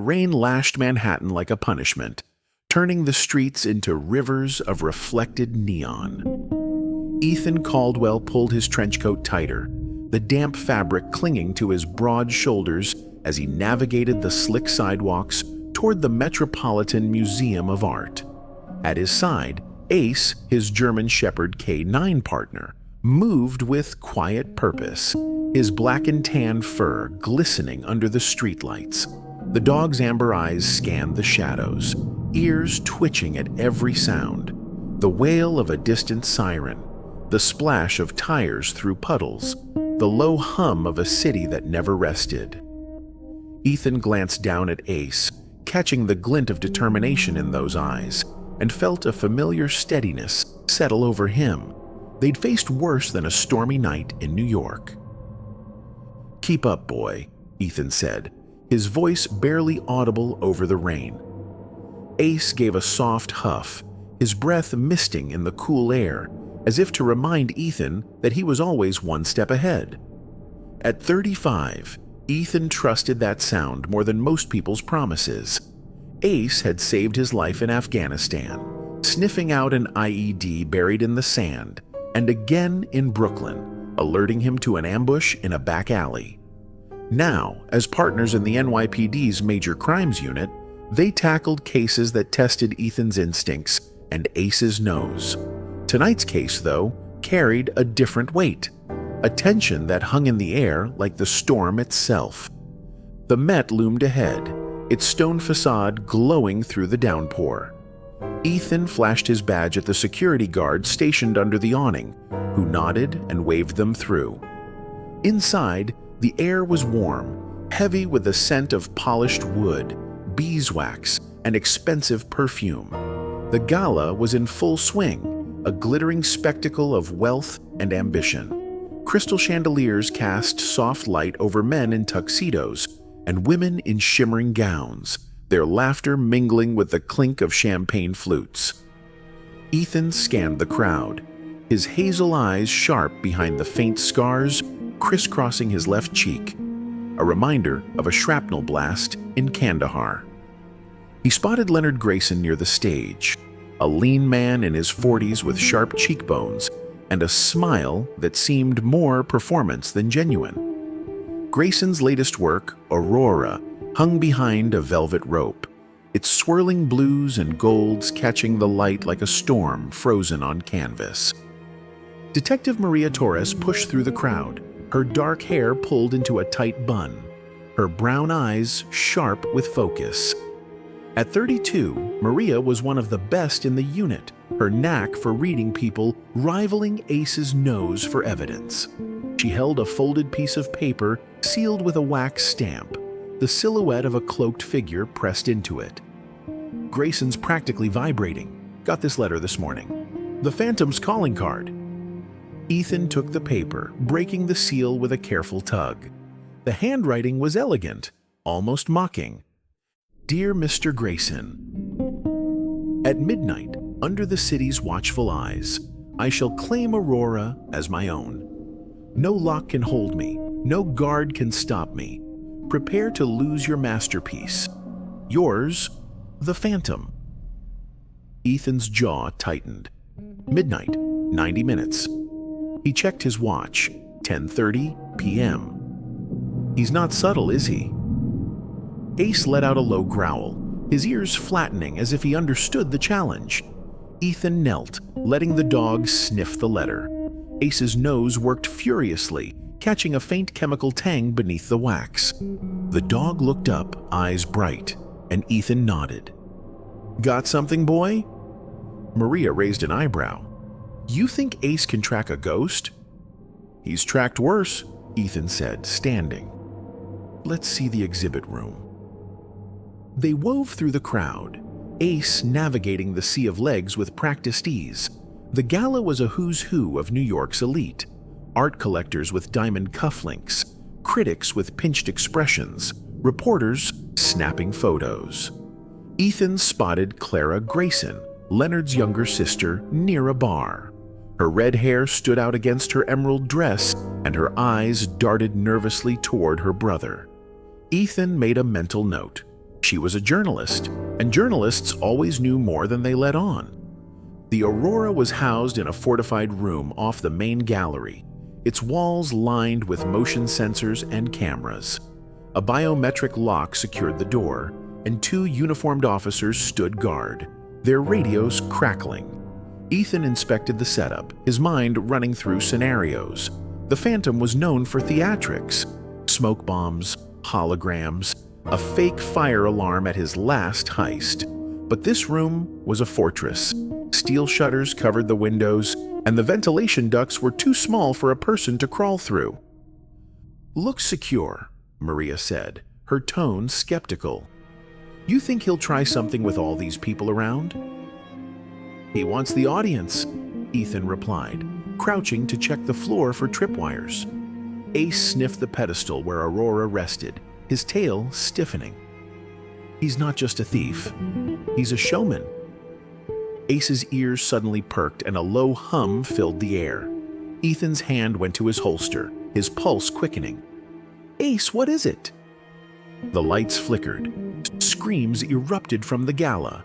rain lashed Manhattan like a punishment, turning the streets into rivers of reflected neon. Ethan Caldwell pulled his trench coat tighter, the damp fabric clinging to his broad shoulders as he navigated the slick sidewalks toward the Metropolitan Museum of Art. At his side, Ace, his German Shepherd K9 partner, moved with quiet purpose, his black and tan fur glistening under the streetlights. The dog's amber eyes scanned the shadows, ears twitching at every sound. The wail of a distant siren, the splash of tires through puddles, the low hum of a city that never rested. Ethan glanced down at Ace, catching the glint of determination in those eyes, and felt a familiar steadiness settle over him. They'd faced worse than a stormy night in New York. "Keep up, boy," Ethan said, his voice barely audible over the rain. Ace gave a soft huff, his breath misting in the cool air, as if to remind Ethan that he was always one step ahead. At 35, Ethan trusted that sound more than most people's promises. Ace had saved his life in Afghanistan, sniffing out an IED buried in the sand, and again in Brooklyn, alerting him to an ambush in a back alley. Now, as partners in the NYPD's Major Crimes Unit, they tackled cases that tested Ethan's instincts and Ace's nose. Tonight's case, though, carried a different weight, a tension that hung in the air like the storm itself. The Met loomed ahead, its stone facade glowing through the downpour. Ethan flashed his badge at the security guard stationed under the awning, who nodded and waved them through. Inside, the air was warm, heavy with the scent of polished wood, beeswax, and expensive perfume. The gala was in full swing, a glittering spectacle of wealth and ambition. Crystal chandeliers cast soft light over men in tuxedos and women in shimmering gowns, their laughter mingling with the clink of champagne flutes. Ethan scanned the crowd, his hazel eyes sharp behind the faint scars crisscrossing his left cheek, a reminder of a shrapnel blast in Kandahar. He spotted Leonard Grayson near the stage, a lean man in his 40s with sharp cheekbones and a smile that seemed more performance than genuine. Grayson's latest work, Aurora, hung behind a velvet rope, its swirling blues and golds catching the light like a storm frozen on canvas. Detective Maria Torres pushed through the crowd, her dark hair pulled into a tight bun, her brown eyes sharp with focus. At 32, Maria was one of the best in the unit, her knack for reading people rivaling Ace's nose for evidence. She held a folded piece of paper sealed with a wax stamp, the silhouette of a cloaked figure pressed into it. "Grayson's practically vibrating. Got this letter this morning. The Phantom's calling card." Ethan took the paper, breaking the seal with a careful tug. The handwriting was elegant, almost mocking. "Dear Mr. Grayson, at midnight, under the city's watchful eyes, I shall claim Aurora as my own. No lock can hold me, no guard can stop me. Prepare to lose your masterpiece. Yours, the Phantom." Ethan's jaw tightened. Midnight, 90 minutes. He checked his watch, 10:30 p.m. He's not subtle, is he? Ace let out a low growl, his ears flattening as if he understood the challenge. Ethan knelt, letting the dog sniff the letter. Ace's nose worked furiously, catching a faint chemical tang beneath the wax. The dog looked up, eyes bright, and Ethan nodded. "Got something, boy?" Maria raised an eyebrow. "You think Ace can track a ghost?" "He's tracked worse," Ethan said, standing. "Let's see the exhibit room." They wove through the crowd, Ace navigating the sea of legs with practiced ease. The gala was a who's who of New York's elite. Art collectors with diamond cufflinks, critics with pinched expressions, reporters snapping photos. Ethan spotted Clara Grayson, Leonard's younger sister, near a bar. Her red hair stood out against her emerald dress, and her eyes darted nervously toward her brother. Ethan made a mental note. She was a journalist, and journalists always knew more than they let on. The Aurora was housed in a fortified room off the main gallery, its walls lined with motion sensors and cameras. A biometric lock secured the door, and 2 uniformed officers stood guard, their radios crackling. Ethan inspected the setup, his mind running through scenarios. The Phantom was known for theatrics, smoke bombs, holograms, a fake fire alarm at his last heist. But this room was a fortress. Steel shutters covered the windows, and the ventilation ducts were too small for a person to crawl through. "Looks secure," Maria said, her tone skeptical. "You think he'll try something with all these people around?" "He wants the audience," Ethan replied, crouching to check the floor for tripwires. Ace sniffed the pedestal where Aurora rested, his tail stiffening. "He's not just a thief. He's a showman." Ace's ears suddenly perked and a low hum filled the air. Ethan's hand went to his holster, his pulse quickening. "Ace, what is it?" The lights flickered. Screams erupted from the gala.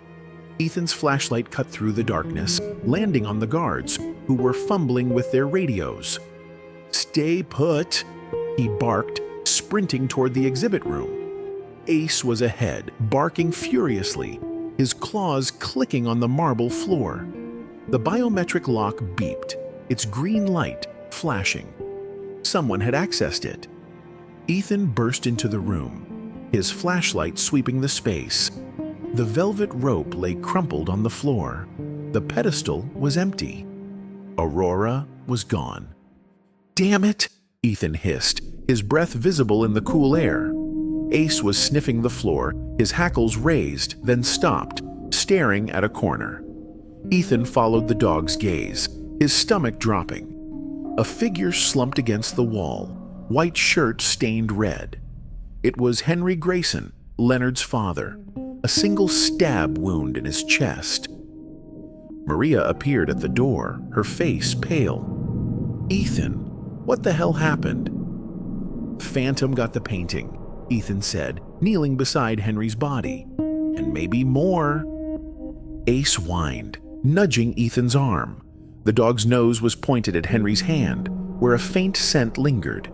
Ethan's flashlight cut through the darkness, landing on the guards, who were fumbling with their radios. "Stay put," he barked, sprinting toward the exhibit room. Ace was ahead, barking furiously, his claws clicking on the marble floor. The biometric lock beeped, its green light flashing. Someone had accessed it. Ethan burst into the room, his flashlight sweeping the space. The velvet rope lay crumpled on the floor. The pedestal was empty. Aurora was gone. "Damn it!" Ethan hissed, his breath visible in the cool air. Ace was sniffing the floor, his hackles raised, then stopped, staring at a corner. Ethan followed the dog's gaze, his stomach dropping. A figure slumped against the wall, white shirt stained red. It was Henry Grayson, Leonard's father, a single stab wound in his chest. Maria appeared at the door, her face pale. "Ethan, what the hell happened?" "Phantom got the painting," Ethan said, kneeling beside Henry's body. "And maybe more." Ace whined, nudging Ethan's arm. The dog's nose was pointed at Henry's hand, where a faint scent lingered.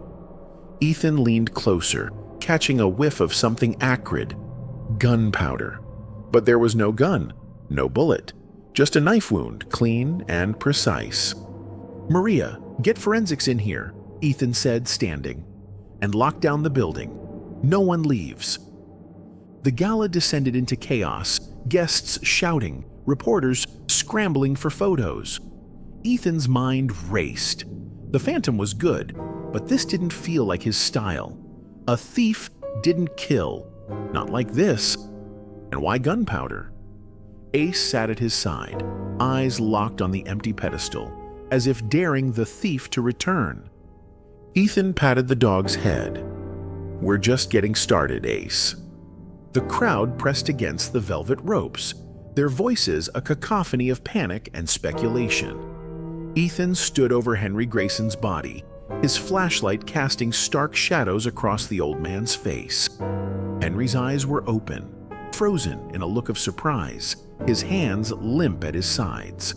Ethan leaned closer, catching a whiff of something acrid. Gunpowder. But there was no gun, no bullet, just a knife wound, clean and precise. "Maria, get forensics in here," Ethan said, standing, "and lock down the building. No one leaves." The gala descended into chaos, guests shouting, reporters scrambling for photos. Ethan's mind raced. The Phantom was good, but this didn't feel like his style. A thief didn't kill. Not like this. And why gunpowder? Ace sat at his side, eyes locked on the empty pedestal, as if daring the thief to return. Ethan patted the dog's head. "We're just getting started, Ace." The crowd pressed against the velvet ropes, their voices a cacophony of panic and speculation. Ethan stood over Henry Grayson's body, his flashlight casting stark shadows across the old man's face. Henry's eyes were open, frozen in a look of surprise, his hands limp at his sides.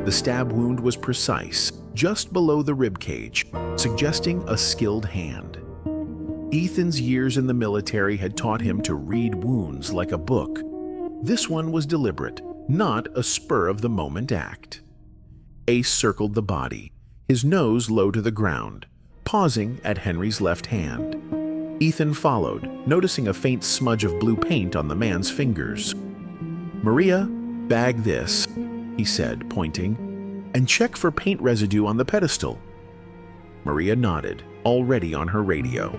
The stab wound was precise, just below the ribcage, suggesting a skilled hand. Ethan's years in the military had taught him to read wounds like a book. This one was deliberate, not a spur-of-the-moment act. Ace circled the body, his nose low to the ground, pausing at Henry's left hand. Ethan followed, noticing a faint smudge of blue paint on the man's fingers. "Maria, bag this," he said, pointing, "and check for paint residue on the pedestal." Maria nodded, already on her radio.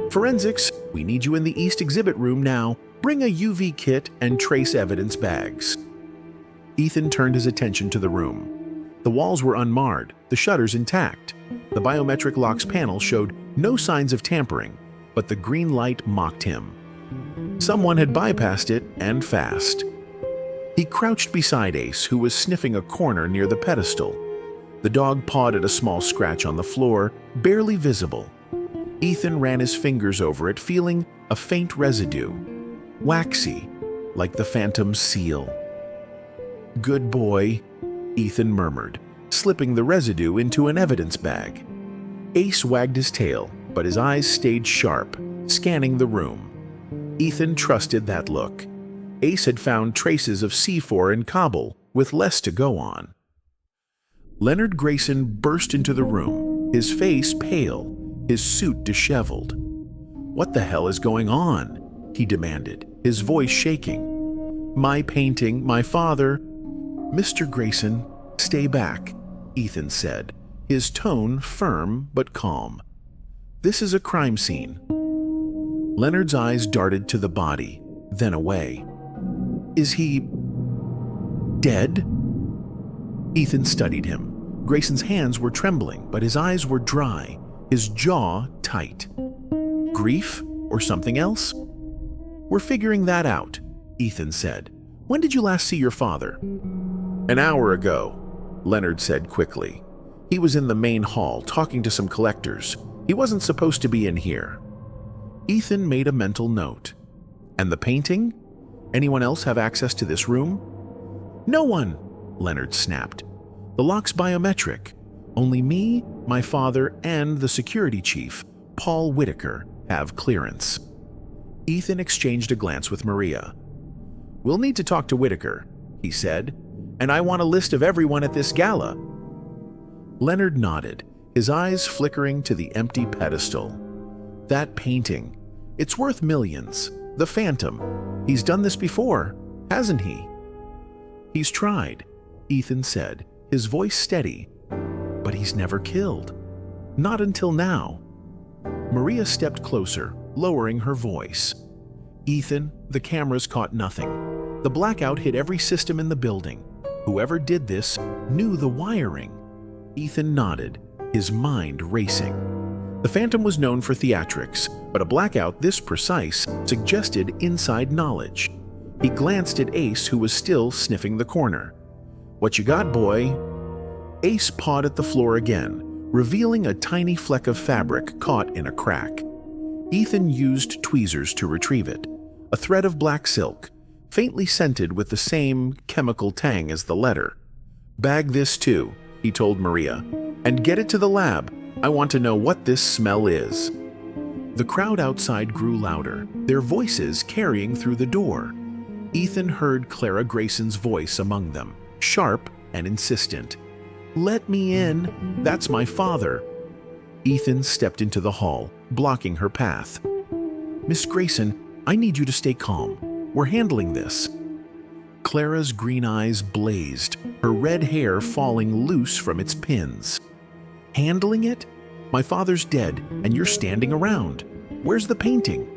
"Forensics, we need you in the East exhibit room now. Bring a UV kit and trace evidence bags." Ethan turned his attention to the room. The walls were unmarred, the shutters intact. The biometric lock's panel showed no signs of tampering, but the green light mocked him. Someone had bypassed it, and fast. He crouched beside Ace, who was sniffing a corner near the pedestal. The dog pawed at a small scratch on the floor, barely visible. Ethan ran his fingers over it, feeling a faint residue. waxy, like the Phantom's seal. "Good boy," Ethan murmured, slipping the residue into an evidence bag. Ace wagged his tail, but his eyes stayed sharp, scanning the room. Ethan trusted that look. Ace had found traces of C4 in Kabul, with less to go on. Leonard Grayson burst into the room, his face pale, his suit disheveled. "What the hell is going on?" he demanded, his voice shaking. "My painting, my father—" "Mr. Grayson, stay back," Ethan said, his tone firm but calm. "This is a crime scene." Leonard's eyes darted to the body, then away. "Is he dead?" Ethan studied him. Grayson's hands were trembling, but his eyes were dry, his jaw tight. "Grief or something else?" "We're figuring that out," Ethan said. "When did you last see your father?" "An hour ago," Leonard said quickly. "He was in the main hall talking to some collectors. He wasn't supposed to be in here." Ethan made a mental note. "And the painting? Anyone else have access to this room?" "No one," Leonard snapped. "The lock's biometric. Only me, my father, and the security chief, Paul Whitaker, have clearance." Ethan exchanged a glance with Maria. "We'll need to talk to Whitaker," he said, "and I want a list of everyone at this gala." Leonard nodded, his eyes flickering to the empty pedestal. "That painting. It's worth millions. The Phantom. He's done this before, hasn't he?" "He's tried," Ethan said, his voice steady. "But he's never killed. Not until now." Maria stepped closer, lowering her voice. "Ethan, the cameras caught nothing. The blackout hit every system in the building. Whoever did this knew the wiring." Ethan nodded, his mind racing. The Phantom was known for theatrics, but a blackout this precise suggested inside knowledge. He glanced at Ace, who was still sniffing the corner. "What you got, boy?" Ace pawed at the floor again, revealing a tiny fleck of fabric caught in a crack. Ethan used tweezers to retrieve it, a thread of black silk, faintly scented with the same chemical tang as the letter. "Bag this too," he told Maria, "and get it to the lab. I want to know what this smell is." The crowd outside grew louder, their voices carrying through the door. Ethan heard Clara Grayson's voice among them, sharp and insistent. "Let me in. That's my father." Ethan stepped into the hall, blocking her path. "Miss Grayson, I need you to stay calm. We're handling this." Clara's green eyes blazed, her red hair falling loose from its pins. "Handling it? My father's dead, and you're standing around. Where's the painting?"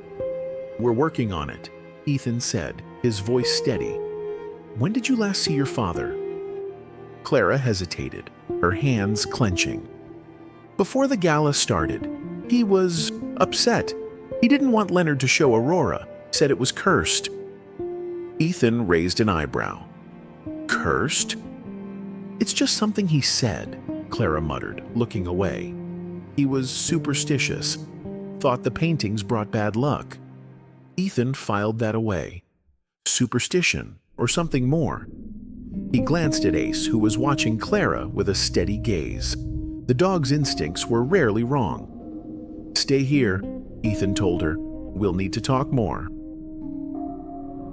"We're working on it," Ethan said, his voice steady. "When did you last see your father?" Clara hesitated, her hands clenching. "Before the gala started. He was upset. He didn't want Leonard to show Aurora, said it was cursed." Ethan raised an eyebrow. "Cursed?" "It's just something he said," Clara muttered, looking away. "He was superstitious. Thought the paintings brought bad luck." Ethan filed that away. Superstition, or something more. He glanced at Ace, who was watching Clara with a steady gaze. The dog's instincts were rarely wrong. "Stay here," Ethan told her. "We'll need to talk more."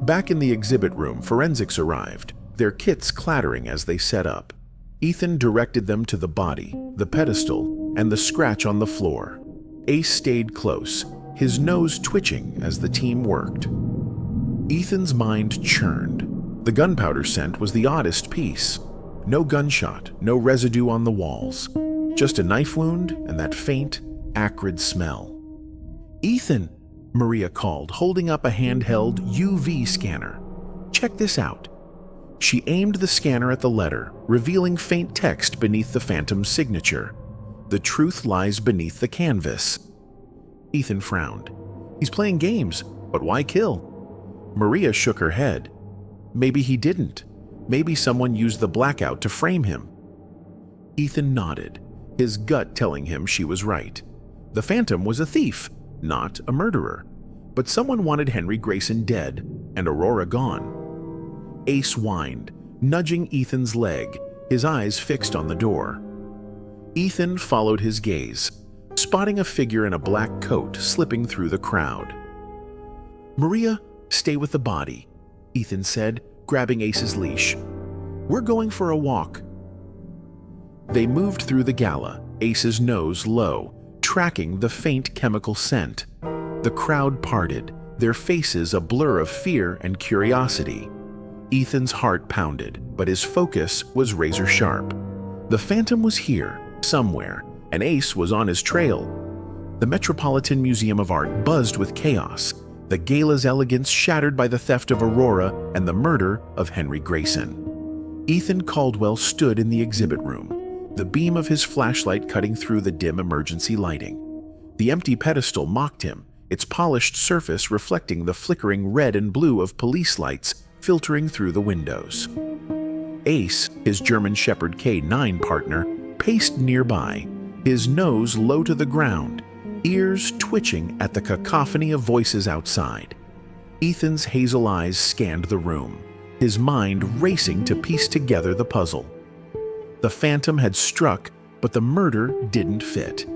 Back in the exhibit room, forensics arrived, their kits clattering as they set up. Ethan directed them to the body, the pedestal, and the scratch on the floor. Ace stayed close, his nose twitching as the team worked. Ethan's mind churned. The gunpowder scent was the oddest piece. No gunshot, no residue on the walls. Just a knife wound and that faint, acrid smell. "Ethan," Maria called, holding up a handheld UV scanner. "Check this out." She aimed the scanner at the letter, revealing faint text beneath the Phantom's signature. "The truth lies beneath the canvas." Ethan frowned. "He's playing games, but why kill?" Maria shook her head. "Maybe he didn't. Maybe someone used the blackout to frame him." Ethan nodded, his gut telling him she was right. The Phantom was a thief, not a murderer. but someone wanted Henry Grayson dead and Aurora gone. Ace whined, nudging Ethan's leg, his eyes fixed on the door. Ethan followed his gaze, spotting a figure in a black coat slipping through the crowd. "Maria, stay with the body," Ethan said, grabbing Ace's leash. "We're going for a walk." They moved through the gala, Ace's nose low, tracking the faint chemical scent. The crowd parted, their faces a blur of fear and curiosity. Ethan's heart pounded, but his focus was razor sharp. The Phantom was here, somewhere, and Ace was on his trail. The Metropolitan Museum of Art buzzed with chaos, the gala's elegance shattered by the theft of Aurora and the murder of Henry Grayson. Ethan Caldwell stood in the exhibit room, the beam of his flashlight cutting through the dim emergency lighting. The empty pedestal mocked him, its polished surface reflecting the flickering red and blue of police lights filtering through the windows. Ace, his German Shepherd K9 partner, paced nearby, his nose low to the ground, ears twitching at the cacophony of voices outside. Ethan's hazel eyes scanned the room, his mind racing to piece together the puzzle. The Phantom had struck, but the murder didn't fit.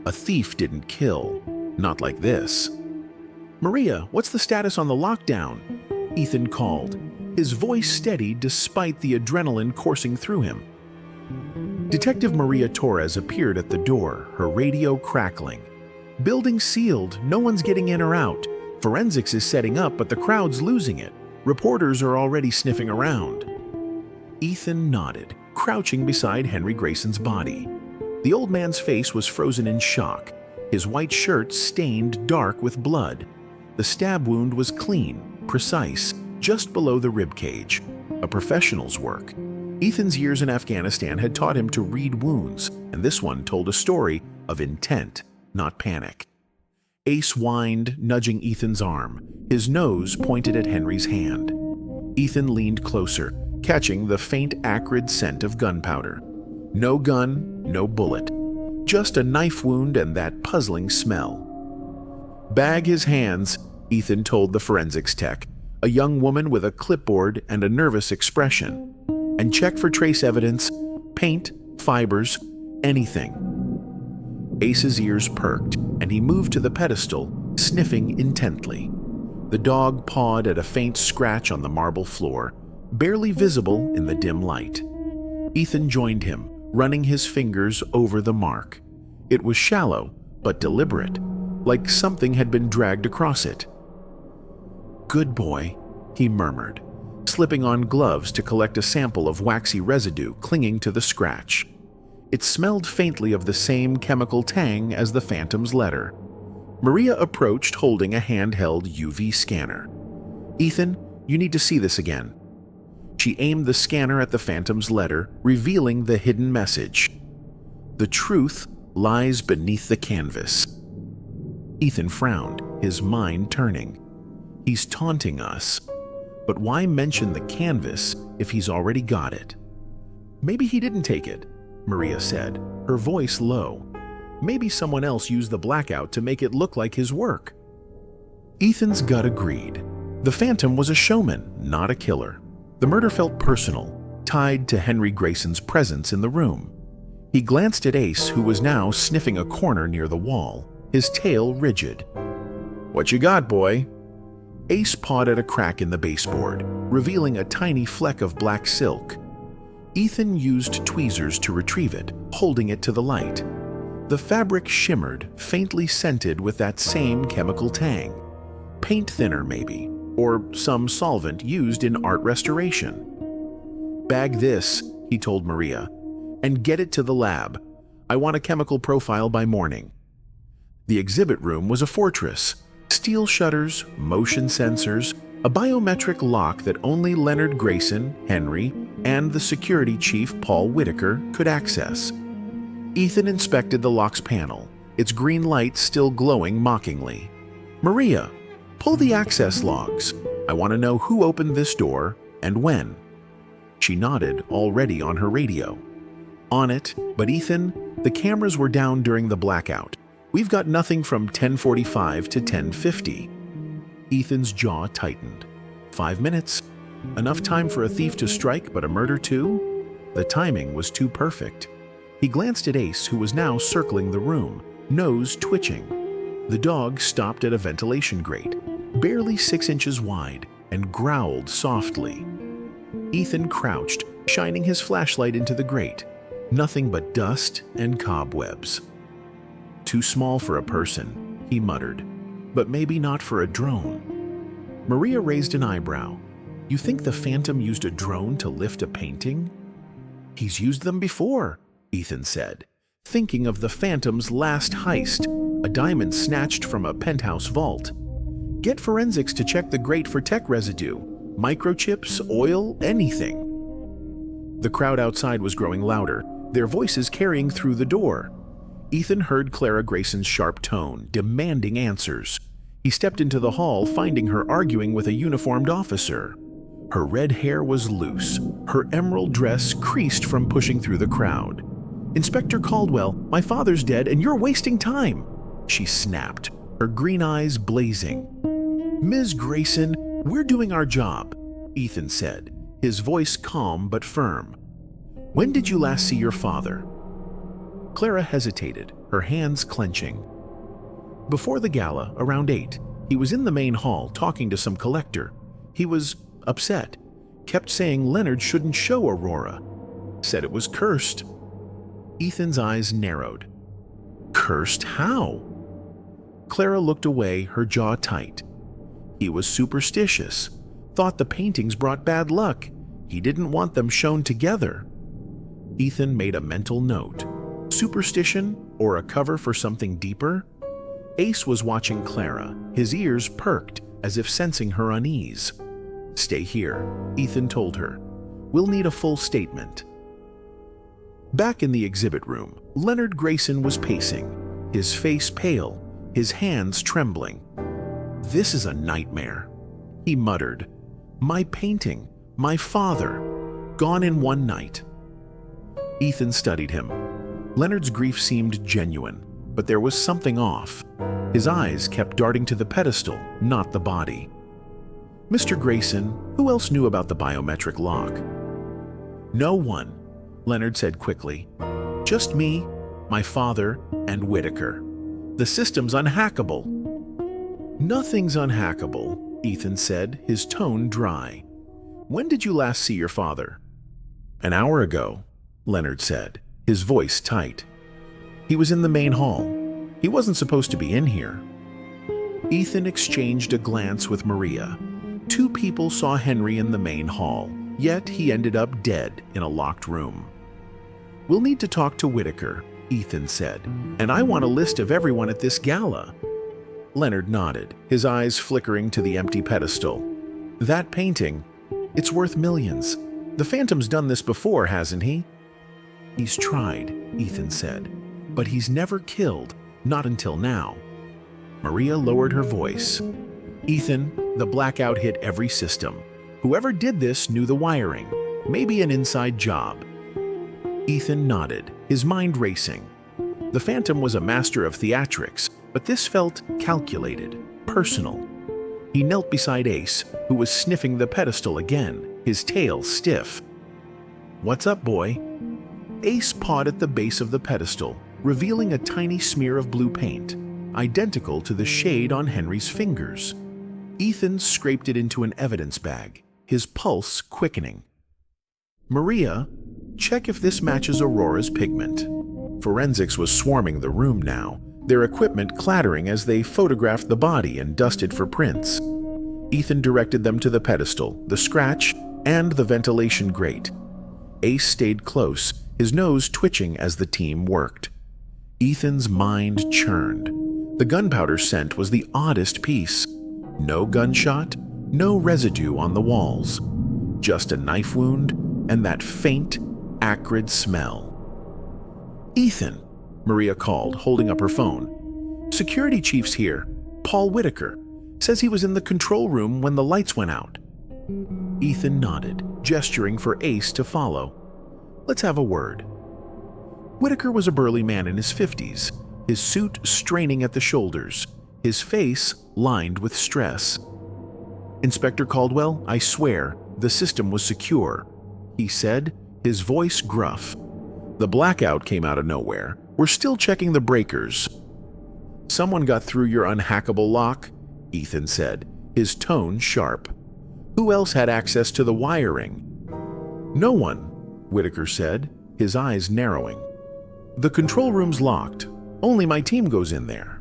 A thief didn't kill. Not like this. "Maria, what's the status on the lockdown?" Ethan called, his voice steady despite the adrenaline coursing through him. Detective Maria Torres appeared at the door, her radio crackling. "Building sealed, no one's getting in or out. Forensics is setting up, but the crowd's losing it. Reporters are already sniffing around." Ethan nodded, crouching beside Henry Grayson's body. The old man's face was frozen in shock, his white shirt stained dark with blood. The stab wound was clean, precise, just below the ribcage. A professional's work. Ethan's years in Afghanistan had taught him to read wounds, and this one told a story of intent, not panic. Ace whined, nudging Ethan's arm, his nose pointed at Henry's hand. Ethan leaned closer, catching the faint acrid scent of gunpowder. No gun, no bullet. Just a knife wound and that puzzling smell. "Bag his hands," Ethan told the forensics tech, a young woman with a clipboard and a nervous expression. "And check for trace evidence, paint, fibers, anything." Ace's ears perked, and he moved to the pedestal, sniffing intently. The dog pawed at a faint scratch on the marble floor, barely visible in the dim light. Ethan joined him, running his fingers over the mark. It was shallow, but deliberate, like something had been dragged across it. "Good boy," he murmured, slipping on gloves to collect a sample of waxy residue clinging to the scratch. It smelled faintly of the same chemical tang as the Phantom's letter. Maria approached holding a handheld UV scanner. "Ethan, you need to see this again." She aimed the scanner at the Phantom's letter, revealing the hidden message. "The truth lies beneath the canvas." Ethan frowned, his mind turning. He's taunting us. But why mention the canvas if he's already got it? "Maybe he didn't take it," Maria said, her voice low. "Maybe someone else used the blackout to make it look like his work." Ethan's gut agreed. The Phantom was a showman, not a killer. The murder felt personal, tied to Henry Grayson's presence in the room. He glanced at Ace, who was now sniffing a corner near the wall, his tail rigid. "What you got, boy?" Ace pawed at a crack in the baseboard, revealing a tiny fleck of black silk. Ethan used tweezers to retrieve it, holding it to the light. The fabric shimmered, faintly scented with that same chemical tang. Paint thinner, maybe, or some solvent used in art restoration. "Bag this," he told Maria, "and get it to the lab. I want a chemical profile by morning." The exhibit room was a fortress. Steel shutters, motion sensors, a biometric lock that only Leonard Grayson, Henry, and the security chief Paul Whitaker could access. Ethan inspected the lock's panel, its green light still glowing mockingly. "Maria, pull the access logs. I want to know who opened this door and when." She nodded, already on her radio. "On it, but Ethan, the cameras were down during the blackout. We've got nothing from 10:45 to 10:50. Ethan's jaw tightened. 5 minutes. Enough time for a thief to strike, but a murder too? The timing was too perfect. He glanced at Ace, who was now circling the room, nose twitching. The dog stopped at a ventilation grate, barely 6 inches wide, and growled softly. Ethan crouched, shining his flashlight into the grate. Nothing but dust and cobwebs. Too small for a person, he muttered, but maybe not for a drone. Maria raised an eyebrow. You think the Phantom used a drone to lift a painting? He's used them before, Ethan said, thinking of the Phantom's last heist, a diamond snatched from a penthouse vault. Get forensics to check the grate for tech residue, microchips, oil, anything. The crowd outside was growing louder, their voices carrying through the door. Ethan heard Clara Grayson's sharp tone, demanding answers. He stepped into the hall, finding her arguing with a uniformed officer. Her red hair was loose, her emerald dress creased from pushing through the crowd. Inspector Caldwell, my father's dead and you're wasting time, she snapped, her green eyes blazing. Ms. Grayson, we're doing our job, Ethan said, his voice calm but firm. When did you last see your father? Clara hesitated, her hands clenching. Before the gala, around 8, he was in the main hall talking to some collector. He was upset, kept saying Leonard shouldn't show Aurora, said it was cursed. Ethan's eyes narrowed. Cursed how? Clara looked away, her jaw tight. He was superstitious, thought the paintings brought bad luck. He didn't want them shown together. Ethan made a mental note. Superstition or a cover for something deeper? Ace was watching Clara, his ears perked as if sensing her unease. Stay here, Ethan told her. We'll need a full statement. Back in the exhibit room, Leonard Grayson was pacing, his face pale, his hands trembling. This is a nightmare, he muttered. My painting, my father, gone in one night. Ethan studied him. Leonard's grief seemed genuine, but there was something off. His eyes kept darting to the pedestal, not the body. Mr. Grayson, who else knew about the biometric lock? No one, Leonard said quickly. Just me, my father, and Whitaker. The system's unhackable. Nothing's unhackable, Ethan said, his tone dry. When did you last see your father? An hour ago, Leonard said, his voice tight. He was in the main hall. He wasn't supposed to be in here. Ethan exchanged a glance with Maria. 2 people saw Henry in the main hall, yet he ended up dead in a locked room. We'll need to talk to Whitaker, Ethan said, and I want a list of everyone at this gala. Leonard nodded, his eyes flickering to the empty pedestal. That painting, it's worth millions. The Phantom's done this before, hasn't he? He's tried, Ethan said, but he's never killed, not until now. Maria lowered her voice. Ethan, the blackout hit every system. Whoever did this knew the wiring, maybe an inside job. Ethan nodded, his mind racing. The Phantom was a master of theatrics, but this felt calculated, personal. He knelt beside Ace, who was sniffing the pedestal again, his tail stiff. What's up, boy? Ace pawed at the base of the pedestal, revealing a tiny smear of blue paint, identical to the shade on Henry's fingers. Ethan scraped it into an evidence bag, his pulse quickening. Maria, check if this matches Aurora's pigment. Forensics was swarming the room now, their equipment clattering as they photographed the body and dusted for prints. Ethan directed them to the pedestal, the scratch, and the ventilation grate. Ace stayed close, his nose twitching as the team worked. Ethan's mind churned. The gunpowder scent was the oddest piece. No gunshot, no residue on the walls. Just a knife wound and that faint, acrid smell. Ethan, Maria called, holding up her phone. Security chief's here, Paul Whitaker. Says he was in the control room when the lights went out. Ethan nodded, gesturing for Ace to follow. Let's have a word. Whitaker was a burly man in his 50s, his suit straining at the shoulders, his face lined with stress. "Inspector Caldwell, I swear, the system was secure," he said, his voice gruff. "The blackout came out of nowhere. We're still checking the breakers." "Someone got through your unhackable lock," Ethan said, his tone sharp. "Who else had access to the wiring?" "No one," Whitaker said, his eyes narrowing. "The control room's locked. Only my team goes in there."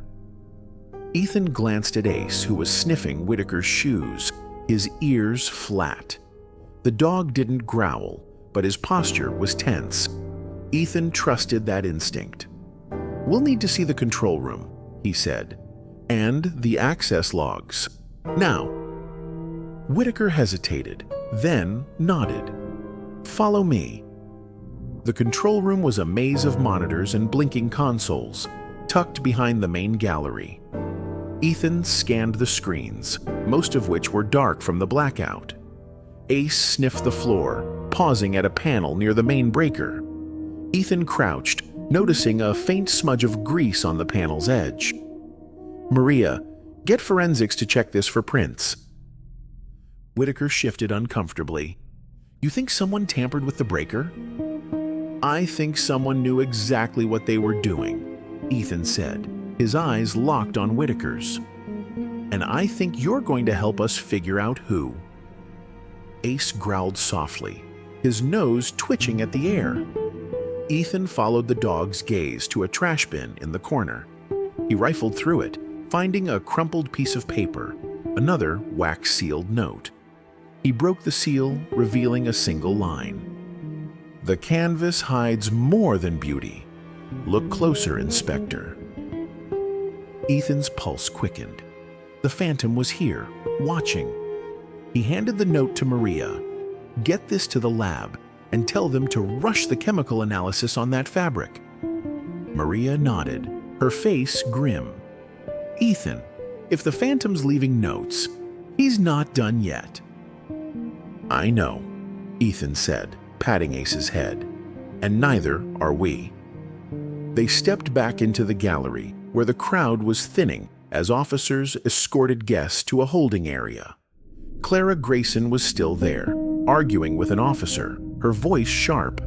Ethan glanced at Ace, who was sniffing Whitaker's shoes, his ears flat. The dog didn't growl, but his posture was tense. Ethan trusted that instinct. "We'll need to see the control room," he said, "and the access logs. Now." Whitaker hesitated, then nodded. "Follow me." The control room was a maze of monitors and blinking consoles, tucked behind the main gallery. Ethan scanned the screens, most of which were dark from the blackout. Ace sniffed the floor, pausing at a panel near the main breaker. Ethan crouched, noticing a faint smudge of grease on the panel's edge. "Maria, get forensics to check this for prints." Whitaker shifted uncomfortably. "You think someone tampered with the breaker?" "I think someone knew exactly what they were doing," Ethan said, his eyes locked on Whitaker's. "And I think you're going to help us figure out who." Ace growled softly, his nose twitching at the air. Ethan followed the dog's gaze to a trash bin in the corner. He rifled through it, finding a crumpled piece of paper, another wax-sealed note. He broke the seal, revealing a single line. "The canvas hides more than beauty. Look closer, Inspector." Ethan's pulse quickened. The Phantom was here, watching. He handed the note to Maria. "Get this to the lab and tell them to rush the chemical analysis on that fabric." Maria nodded, her face grim. "Ethan, if the Phantom's leaving notes, he's not done yet." "I know," Ethan said, patting Ace's head. "And neither are we." They stepped back into the gallery, where the crowd was thinning as officers escorted guests to a holding area. Clara Grayson was still there, arguing with an officer, her voice sharp.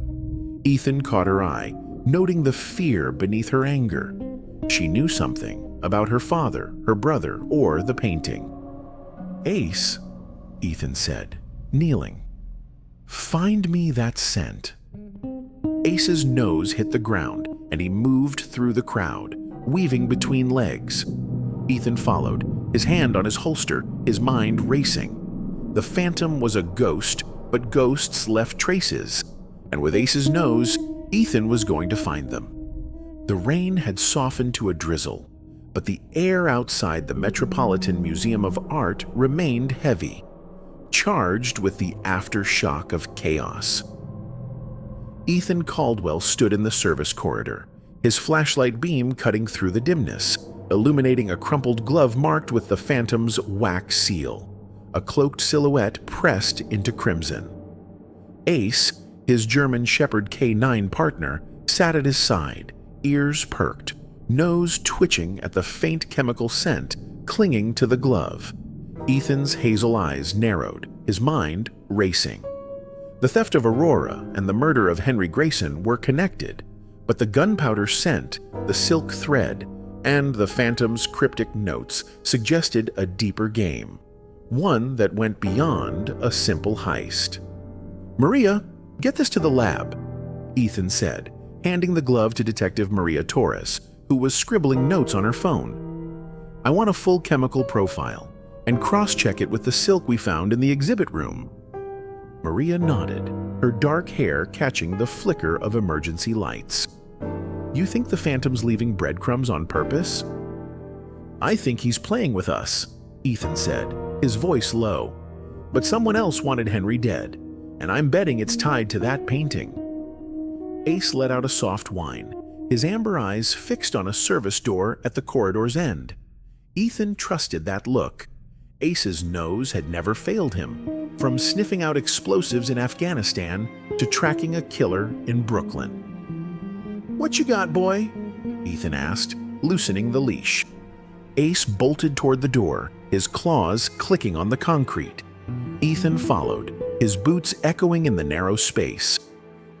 Ethan caught her eye, noting the fear beneath her anger. She knew something about her father, her brother, or the painting. "Ace," Ethan said, kneeling. "Find me that scent." Ace's nose hit the ground, and he moved through the crowd, weaving between legs. Ethan followed, his hand on his holster, his mind racing. The Phantom was a ghost, but ghosts left traces, and with Ace's nose, Ethan was going to find them. The rain had softened to a drizzle, but the air outside the Metropolitan Museum of Art remained heavy, charged with the aftershock of chaos. Ethan Caldwell stood in the service corridor, his flashlight beam cutting through the dimness, illuminating a crumpled glove marked with the Phantom's wax seal, a cloaked silhouette pressed into crimson. Ace, his German Shepherd K9 partner, sat at his side, ears perked, nose twitching at the faint chemical scent clinging to the glove. Ethan's hazel eyes narrowed, his mind racing. The theft of Aurora and the murder of Henry Grayson were connected, but the gunpowder scent, the silk thread, and the Phantom's cryptic notes suggested a deeper game, one that went beyond a simple heist. "Maria, get this to the lab," Ethan said, handing the glove to Detective Maria Torres, who was scribbling notes on her phone. "I want a full chemical profile, and cross-check it with the silk we found in the exhibit room." Maria nodded, her dark hair catching the flicker of emergency lights. "You think the Phantom's leaving breadcrumbs on purpose?" "I think he's playing with us," Ethan said, his voice low. "But someone else wanted Henry dead, and I'm betting it's tied to that painting." Ace let out a soft whine, his amber eyes fixed on a service door at the corridor's end. Ethan trusted that look. Ace's nose had never failed him, from sniffing out explosives in Afghanistan to tracking a killer in Brooklyn. "What you got, boy?" Ethan asked, loosening the leash. Ace bolted toward the door, his claws clicking on the concrete. Ethan followed, his boots echoing in the narrow space.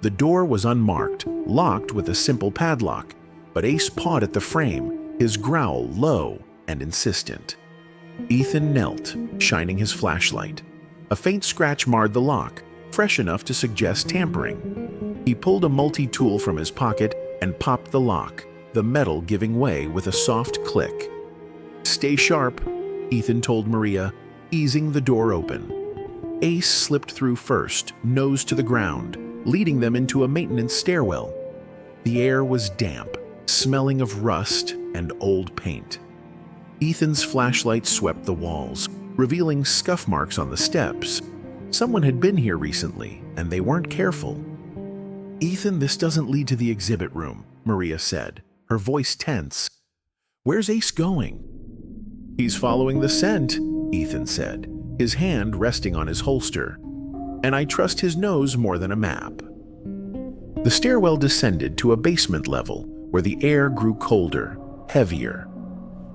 The door was unmarked, locked with a simple padlock, but Ace pawed at the frame, his growl low and insistent. Ethan knelt, shining his flashlight. A faint scratch marred the lock, fresh enough to suggest tampering. He pulled a multi-tool from his pocket and popped the lock, the metal giving way with a soft click. "Stay sharp," Ethan told Maria, easing the door open. Ace slipped through first, nose to the ground, leading them into a maintenance stairwell. The air was damp, smelling of rust and old paint. Ethan's flashlight swept the walls, revealing scuff marks on the steps. Someone had been here recently, and they weren't careful. "Ethan, this doesn't lead to the exhibit room," Maria said, her voice tense. "Where's Ace going?" "He's following the scent," Ethan said, his hand resting on his holster. "And I trust his nose more than a map." The stairwell descended to a basement level, where the air grew colder, heavier.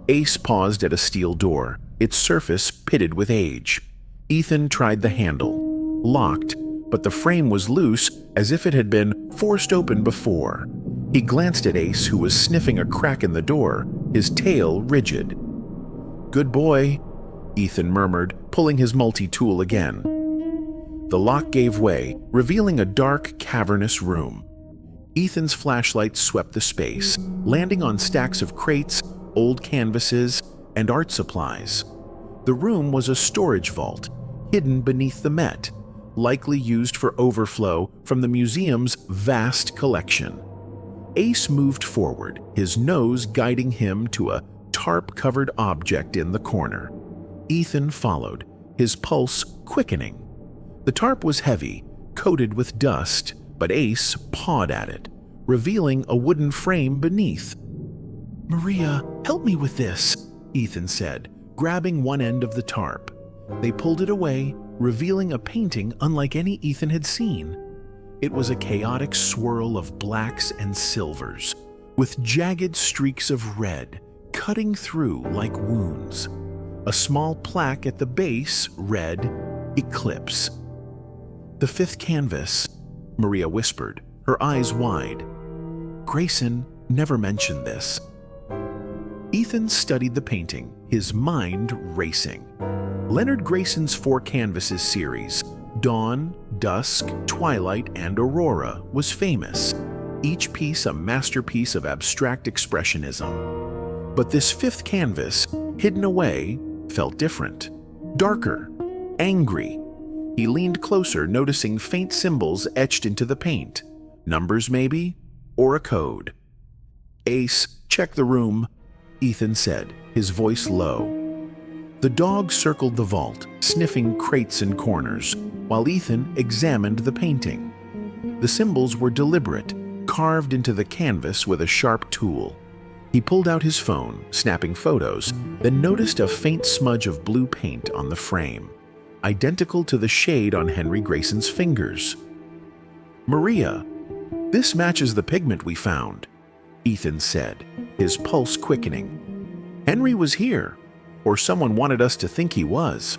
Ace paused at a steel door, its surface pitted with age. Ethan tried the handle, locked, but the frame was loose as if it had been forced open before. He glanced at Ace, who was sniffing a crack in the door, his tail rigid. "Good boy," Ethan murmured, pulling his multi-tool again. The lock gave way, revealing a dark, cavernous room. Ethan's flashlight swept the space, landing on stacks of crates, old canvases, and art supplies. The room was a storage vault, hidden beneath the Met, likely used for overflow from the museum's vast collection. Ace moved forward, his nose guiding him to a tarp-covered object in the corner. Ethan followed, his pulse quickening. The tarp was heavy, coated with dust, but Ace pawed at it, revealing a wooden frame beneath. "Maria, help me with this," Ethan said, grabbing one end of the tarp. They pulled it away, revealing a painting unlike any Ethan had seen. It was a chaotic swirl of blacks and silvers, with jagged streaks of red cutting through like wounds. A small plaque at the base read, "Eclipse." "The fifth canvas," Maria whispered, her eyes wide. "Grayson never mentioned this." Ethan studied the painting, his mind racing. Leonard Grayson's 4 canvases series, Dawn, Dusk, Twilight, and Aurora, was famous, each piece a masterpiece of abstract expressionism. But this 5th canvas, hidden away, felt different. Darker, angry. He leaned closer, noticing faint symbols etched into the paint. Numbers, maybe? Or a code. "Ace, check the room," Ethan said, his voice low. The dog circled the vault, sniffing crates and corners, while Ethan examined the painting. The symbols were deliberate, carved into the canvas with a sharp tool. He pulled out his phone, snapping photos, then noticed a faint smudge of blue paint on the frame, identical to the shade on Henry Grayson's fingers. "Maria, this matches the pigment we found," Ethan said, his pulse quickening. "Henry was here, or someone wanted us to think he was."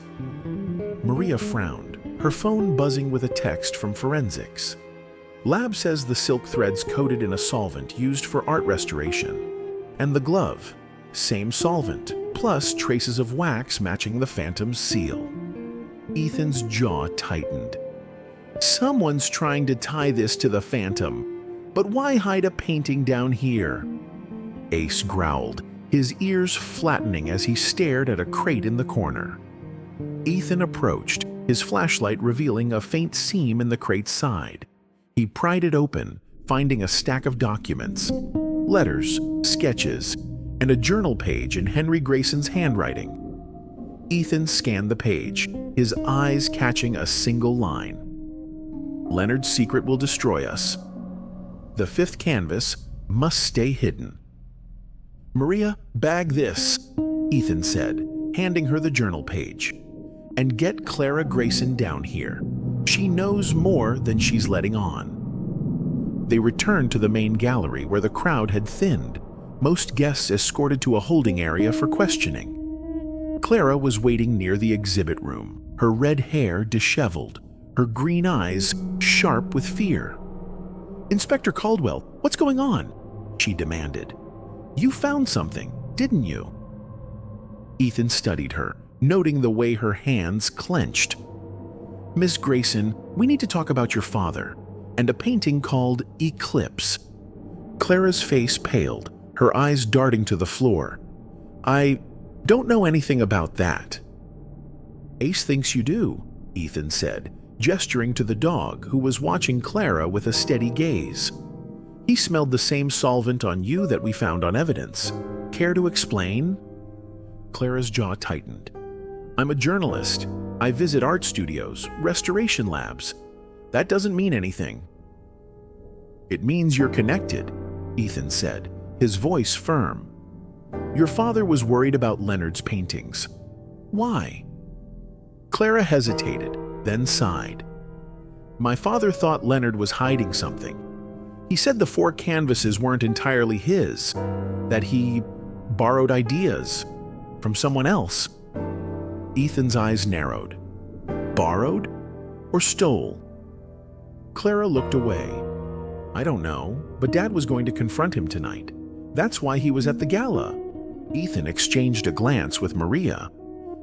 Maria frowned, her phone buzzing with a text from forensics. "Lab says the silk thread's coated in a solvent used for art restoration. And the glove, same solvent, plus traces of wax matching the Phantom's seal." Ethan's jaw tightened. "Someone's trying to tie this to the Phantom, but why hide a painting down here?" Ace growled, his ears flattening as he stared at a crate in the corner. Ethan approached, his flashlight revealing a faint seam in the crate's side. He pried it open, finding a stack of documents, letters, sketches, and a journal page in Henry Grayson's handwriting. Ethan scanned the page, his eyes catching a single line. "Leonard's secret will destroy us. The 5th canvas must stay hidden." "Maria, bag this," Ethan said, handing her the journal page. "And get Clara Grayson down here. She knows more than she's letting on." They returned to the main gallery where the crowd had thinned, most guests escorted to a holding area for questioning. Clara was waiting near the exhibit room, her red hair disheveled, her green eyes sharp with fear. "Inspector Caldwell, what's going on?" she demanded. "You found something, didn't you?" Ethan studied her, noting the way her hands clenched. "Miss Grayson, we need to talk about your father and a painting called Eclipse." Clara's face paled, her eyes darting to the floor. "I don't know anything about that." "Ace thinks you do," Ethan said, gesturing to the dog who was watching Clara with a steady gaze. "He smelled the same solvent on you that we found on evidence. Care to explain?" Clara's jaw tightened. "I'm a journalist. I visit art studios, restoration labs. That doesn't mean anything." "It means you're connected," Ethan said, his voice firm. "Your father was worried about Leonard's paintings. Why?" Clara hesitated, then sighed. "My father thought Leonard was hiding something. He said the 4 canvases weren't entirely his, that he borrowed ideas from someone else." Ethan's eyes narrowed. Borrowed or stole? Clara looked away. "I don't know, but Dad was going to confront him tonight. That's why he was at the gala." Ethan exchanged a glance with Maria.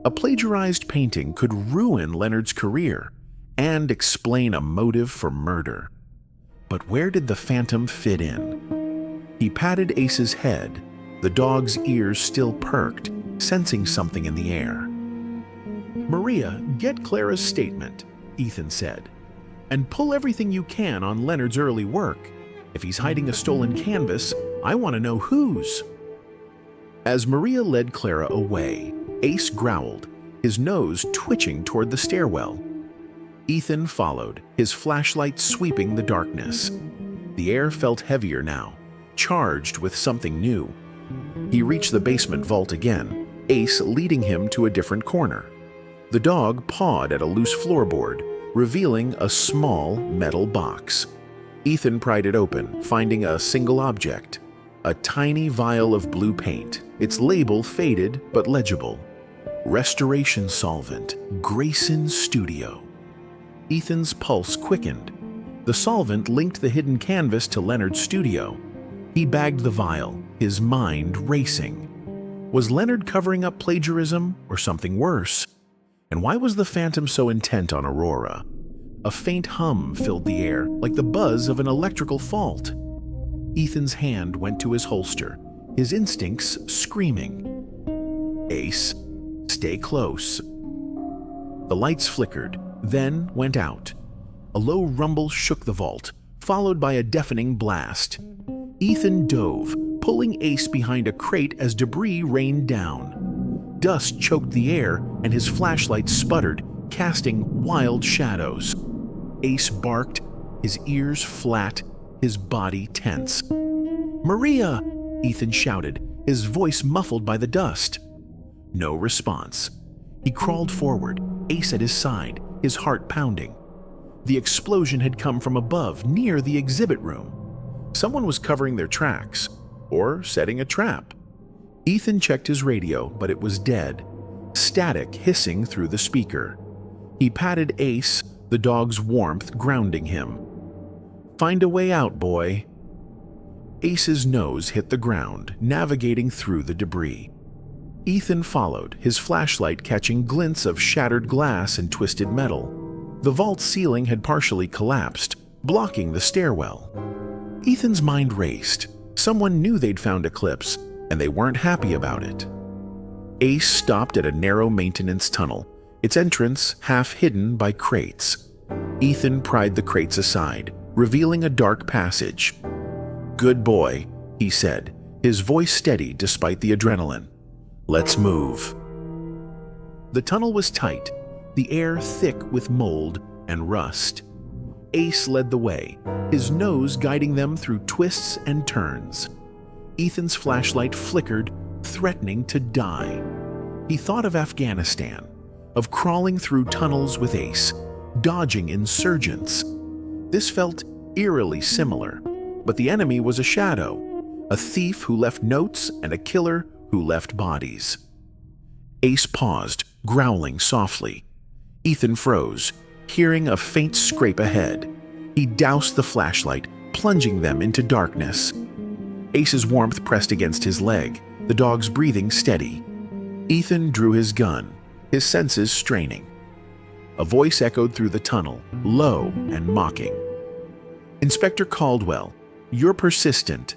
A plagiarized painting could ruin Leonard's career and explain a motive for murder. But where did the phantom fit in? He patted Ace's head, the dog's ears still perked, sensing something in the air. "Maria, get Clara's statement," Ethan said, "and pull everything you can on Leonard's early work. If he's hiding a stolen canvas, I want to know whose." As Maria led Clara away, Ace growled, his nose twitching toward the stairwell. Ethan followed, his flashlight sweeping the darkness. The air felt heavier now, charged with something new. He reached the basement vault again, Ace leading him to a different corner. The dog pawed at a loose floorboard, revealing a small metal box. Ethan pried it open, finding a single object, a tiny vial of blue paint, its label faded but legible. Restoration solvent, Grayson Studio. Ethan's pulse quickened. The solvent linked the hidden canvas to Leonard's studio. He bagged the vial, his mind racing. Was Leonard covering up plagiarism or something worse? And why was the phantom so intent on Aurora? A faint hum filled the air, like the buzz of an electrical fault. Ethan's hand went to his holster, his instincts screaming. "Ace, stay close." The lights flickered, then went out. A low rumble shook the vault, followed by a deafening blast. Ethan dove, pulling Ace behind a crate as debris rained down. Dust choked the air, and his flashlight sputtered, casting wild shadows. Ace barked, his ears flat, his body tense. "Maria!" Ethan shouted, his voice muffled by the dust. No response. He crawled forward, Ace at his side, his heart pounding. The explosion had come from above, near the exhibit room. Someone was covering their tracks, or setting a trap. Ethan checked his radio, but it was dead, static hissing through the speaker. He patted Ace, the dog's warmth grounding him. "Find a way out, boy." Ace's nose hit the ground, navigating through the debris. Ethan followed, his flashlight catching glints of shattered glass and twisted metal. The vault ceiling had partially collapsed, blocking the stairwell. Ethan's mind raced. Someone knew they'd found Eclipse, and they weren't happy about it. Ace stopped at a narrow maintenance tunnel, its entrance half hidden by crates. Ethan pried the crates aside, revealing a dark passage. "Good boy," he said, his voice steady despite the adrenaline. "Let's move." The tunnel was tight, the air thick with mold and rust. Ace led the way, his nose guiding them through twists and turns. Ethan's flashlight flickered, threatening to die. He thought of Afghanistan, of crawling through tunnels with Ace, dodging insurgents. This felt eerily similar, but the enemy was a shadow, a thief who left notes and a killer who left bodies. Ace paused, growling softly. Ethan froze, hearing a faint scrape ahead. He doused the flashlight, plunging them into darkness. Ace's warmth pressed against his leg, the dog's breathing steady. Ethan drew his gun, his senses straining. A voice echoed through the tunnel, low and mocking. "Inspector Caldwell, you're persistent,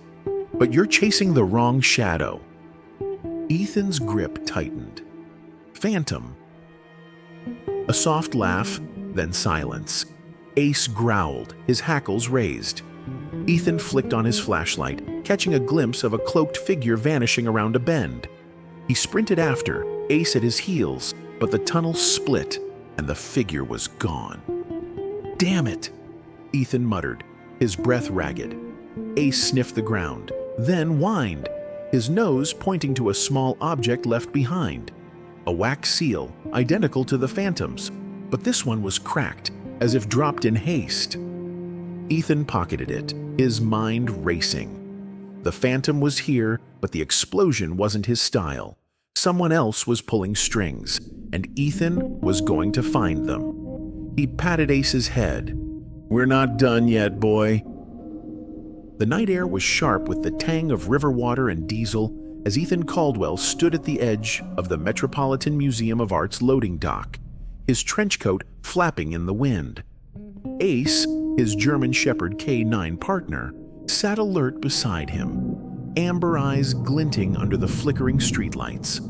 but you're chasing the wrong shadow." Ethan's grip tightened. "Phantom." A soft laugh, then silence. Ace growled, his hackles raised. Ethan flicked on his flashlight, catching a glimpse of a cloaked figure vanishing around a bend. He sprinted after, Ace at his heels, but the tunnel split and the figure was gone. "Damn it," Ethan muttered, his breath ragged. Ace sniffed the ground, then whined, his nose pointing to a small object left behind. A wax seal, identical to the Phantom's, but this one was cracked, as if dropped in haste. Ethan pocketed it, his mind racing. The Phantom was here, but the explosion wasn't his style. Someone else was pulling strings, and Ethan was going to find them. He patted Ace's head. "We're not done yet, boy." The night air was sharp with the tang of river water and diesel as Ethan Caldwell stood at the edge of the Metropolitan Museum of Art's loading dock, his trench coat flapping in the wind. Ace, his German Shepherd K9 partner, sat alert beside him, amber eyes glinting under the flickering streetlights.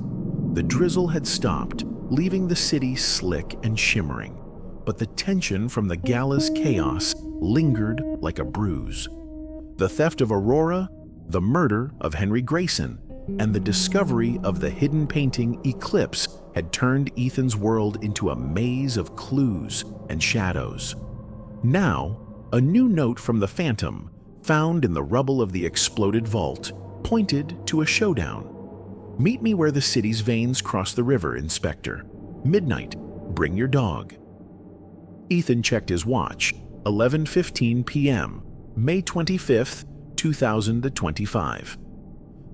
The drizzle had stopped, leaving the city slick and shimmering, but the tension from the gala's chaos lingered like a bruise. The theft of Aurora, the murder of Henry Grayson, and the discovery of the hidden painting Eclipse had turned Ethan's world into a maze of clues and shadows. Now, a new note from the Phantom, found in the rubble of the exploded vault, pointed to a showdown. "Meet me where the city's veins cross the river, Inspector. Midnight. Bring your dog." Ethan checked his watch. 11:15 p.m., May 25th, 2025.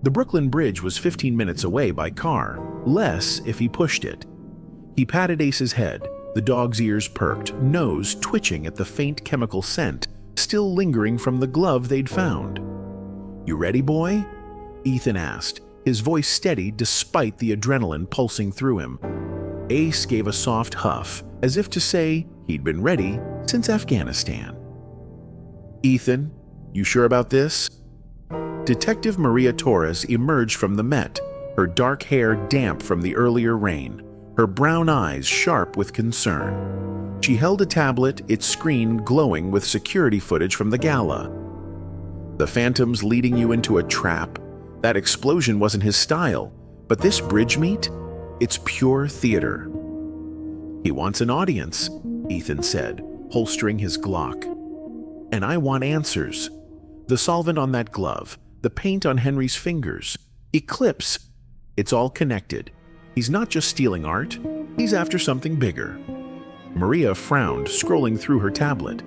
The Brooklyn Bridge was 15 minutes away by car, less if he pushed it. He patted Ace's head, the dog's ears perked, nose twitching at the faint chemical scent still lingering from the glove they'd found. "You ready, boy?" Ethan asked, his voice steady despite the adrenaline pulsing through him. Ace gave a soft huff, as if to say he'd been ready since Afghanistan. "Ethan, you sure about this?" Detective Maria Torres emerged from the Met, her dark hair damp from the earlier rain, her brown eyes sharp with concern. She held a tablet, its screen glowing with security footage from the gala. "The Phantom's leading you into a trap. That explosion wasn't his style, but this bridge meet? It's pure theater." "He wants an audience," Ethan said, holstering his Glock. "And I want answers. The solvent on that glove, the paint on Henry's fingers, Eclipse. It's all connected. He's not just stealing art, he's after something bigger." Maria frowned, scrolling through her tablet.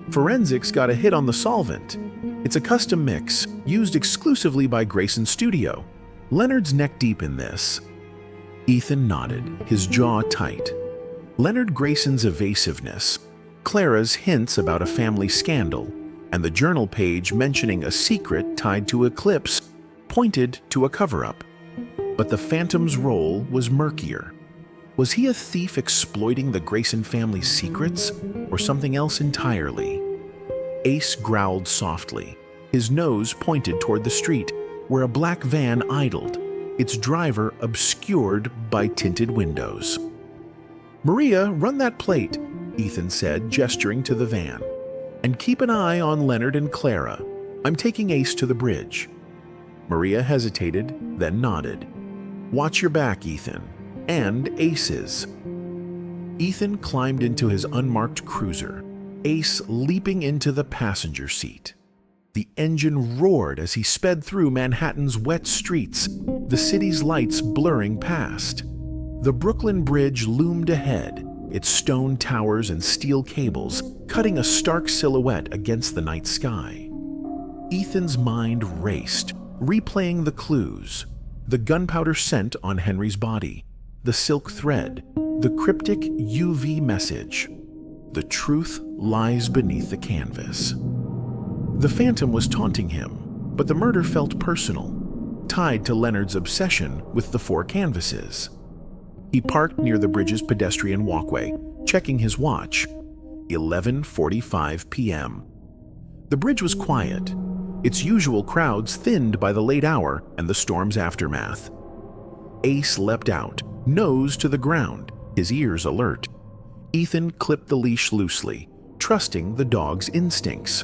"Forensics got a hit on the solvent. It's a custom mix, used exclusively by Grayson Studio. Leonard's neck deep in this." Ethan nodded, his jaw tight. Leonard Grayson's evasiveness, Clara's hints about a family scandal, and the journal page mentioning a secret tied to Eclipse pointed to a cover-up. But the Phantom's role was murkier. Was he a thief exploiting the Grayson family's secrets, or something else entirely? Ace growled softly, his nose pointed toward the street, where a black van idled, its driver obscured by tinted windows. "Maria, run that plate," Ethan said, gesturing to the van. "And keep an eye on Leonard and Clara. I'm taking Ace to the bridge." Maria hesitated, then nodded. "Watch your back, Ethan. And Ace's." Ethan climbed into his unmarked cruiser, Ace leaping into the passenger seat. The engine roared as he sped through Manhattan's wet streets, the city's lights blurring past. The Brooklyn Bridge loomed ahead, its stone towers and steel cables cutting a stark silhouette against the night sky. Ethan's mind raced, replaying the clues. The gunpowder scent on Henry's body, the silk thread, the cryptic UV message. The truth lies beneath the canvas. The Phantom was taunting him, but the murder felt personal, tied to Leonard's obsession with the 4 canvases. He parked near the bridge's pedestrian walkway, checking his watch. 11:45 p.m. The bridge was quiet, its usual crowds thinned by the late hour and the storm's aftermath. Ace leapt out, nose to the ground, his ears alert. Ethan clipped the leash loosely, trusting the dog's instincts.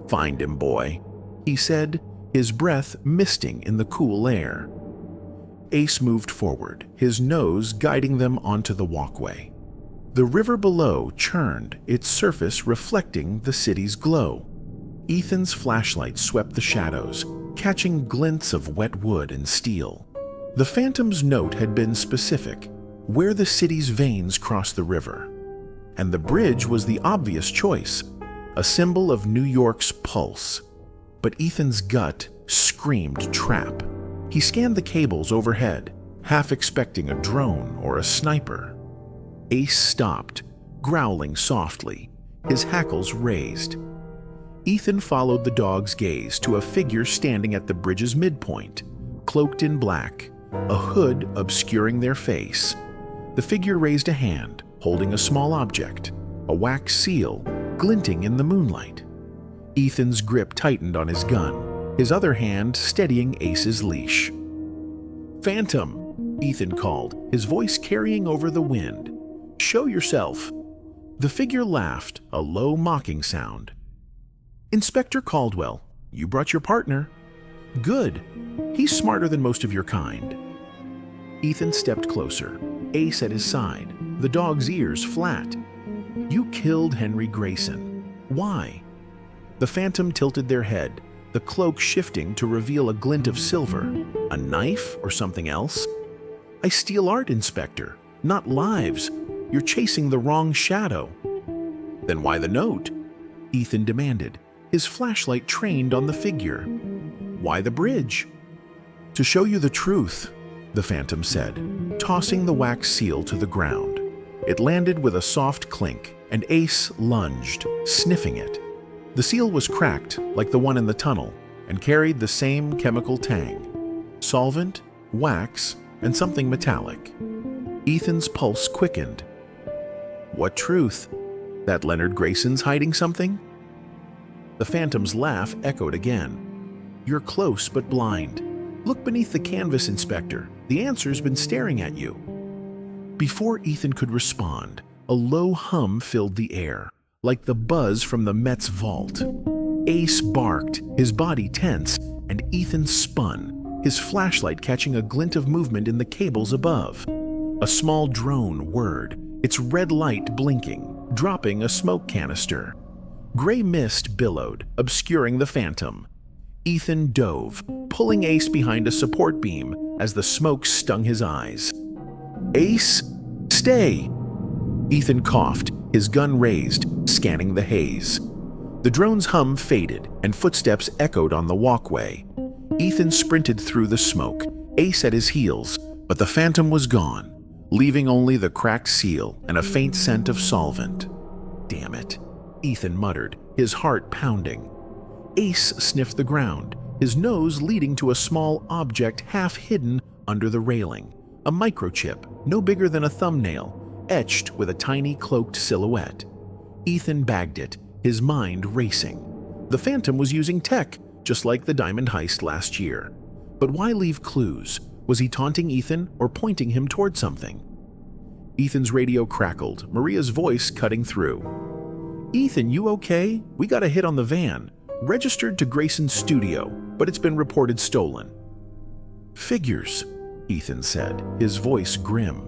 "Find him, boy," he said, his breath misting in the cool air. Ace moved forward, his nose guiding them onto the walkway. The river below churned, its surface reflecting the city's glow. Ethan's flashlight swept the shadows, catching glints of wet wood and steel. The Phantom's note had been specific, where the city's veins cross the river. And the bridge was the obvious choice, a symbol of New York's pulse. But Ethan's gut screamed trap. He scanned the cables overhead, half expecting a drone or a sniper. Ace stopped, growling softly, his hackles raised. Ethan followed the dog's gaze to a figure standing at the bridge's midpoint, cloaked in black, a hood obscuring their face. The figure raised a hand, holding a small object, a wax seal, glinting in the moonlight. Ethan's grip tightened on his gun, his other hand steadying Ace's leash. "Phantom," Ethan called, his voice carrying over the wind. "Show yourself." The figure laughed, a low mocking sound. "Inspector Caldwell, you brought your partner." "Good. He's smarter than most of your kind." Ethan stepped closer, Ace at his side, the dog's ears flat. "You killed Henry Grayson. Why?" The Phantom tilted their head, the cloak shifting to reveal a glint of silver. "A knife or something else?" "I steal art, Inspector, not lives. You're chasing the wrong shadow." "Then why the note?" Ethan demanded, his flashlight trained on the figure. "Why the bridge?" "To show you the truth," the Phantom said, tossing the wax seal to the ground. It landed with a soft clink, and Ace lunged, sniffing it. The seal was cracked, like the one in the tunnel, and carried the same chemical tang. Solvent, wax, and something metallic. Ethan's pulse quickened. "What truth? That Leonard Grayson's hiding something?" The Phantom's laugh echoed again. "You're close but blind. Look beneath the canvas, Inspector. The answer's been staring at you." Before Ethan could respond, a low hum filled the air, like the buzz from the Met's vault. Ace barked, his body tense, and Ethan spun, his flashlight catching a glint of movement in the cables above. A small drone whirred, its red light blinking, dropping a smoke canister. Gray mist billowed, obscuring the Phantom. Ethan dove, pulling Ace behind a support beam as the smoke stung his eyes. "Ace, stay!" Ethan coughed, his gun raised, scanning the haze. The drone's hum faded, and footsteps echoed on the walkway. Ethan sprinted through the smoke, Ace at his heels, but the Phantom was gone, leaving only the cracked seal and a faint scent of solvent. "Damn it," Ethan muttered, his heart pounding. Ace sniffed the ground, his nose leading to a small object half hidden under the railing. A microchip, no bigger than a thumbnail, etched with a tiny cloaked silhouette. Ethan bagged it, his mind racing. The Phantom was using tech, just like the diamond heist last year. But why leave clues? Was he taunting Ethan or pointing him toward something? Ethan's radio crackled, Maria's voice cutting through. "Ethan, you okay? We got a hit on the van. Registered to Grayson's studio, but it's been reported stolen." "Figures," Ethan said, his voice grim.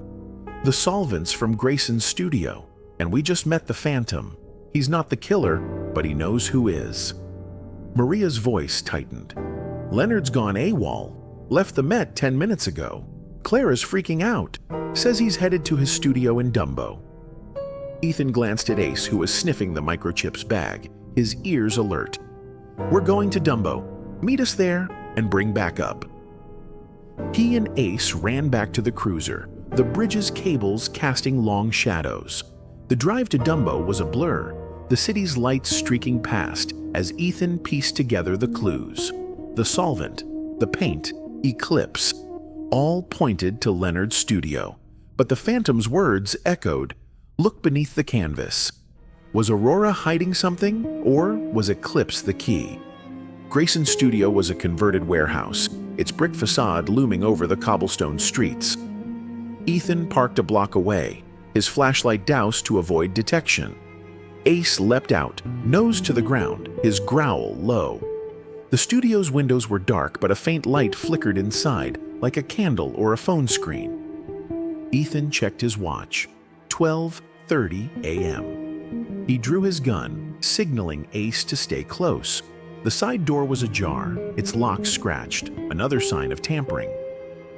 "The solvents from Grayson's studio, and we just met the Phantom. He's not the killer, but he knows who is." Maria's voice tightened. "Leonard's gone AWOL. Left the Met 10 minutes ago. Clara's freaking out. Says he's headed to his studio in Dumbo." Ethan glanced at Ace, who was sniffing the microchip's bag, his ears alert. "We're going to Dumbo. Meet us there and bring back up." He and Ace ran back to the cruiser, the bridge's cables casting long shadows. The drive to Dumbo was a blur, the city's lights streaking past as Ethan pieced together the clues. The solvent, the paint, eclipse, all pointed to Leonard's studio. But the Phantom's words echoed, "Look beneath the canvas." Was Aurora hiding something, or was Eclipse the key? Grayson's studio was a converted warehouse, its brick facade looming over the cobblestone streets. Ethan parked a block away, his flashlight doused to avoid detection. Ace leapt out, nose to the ground, his growl low. The studio's windows were dark, but a faint light flickered inside, like a candle or a phone screen. Ethan checked his watch. 12:30 a.m. He drew his gun, signaling Ace to stay close. The side door was ajar, its lock scratched, another sign of tampering.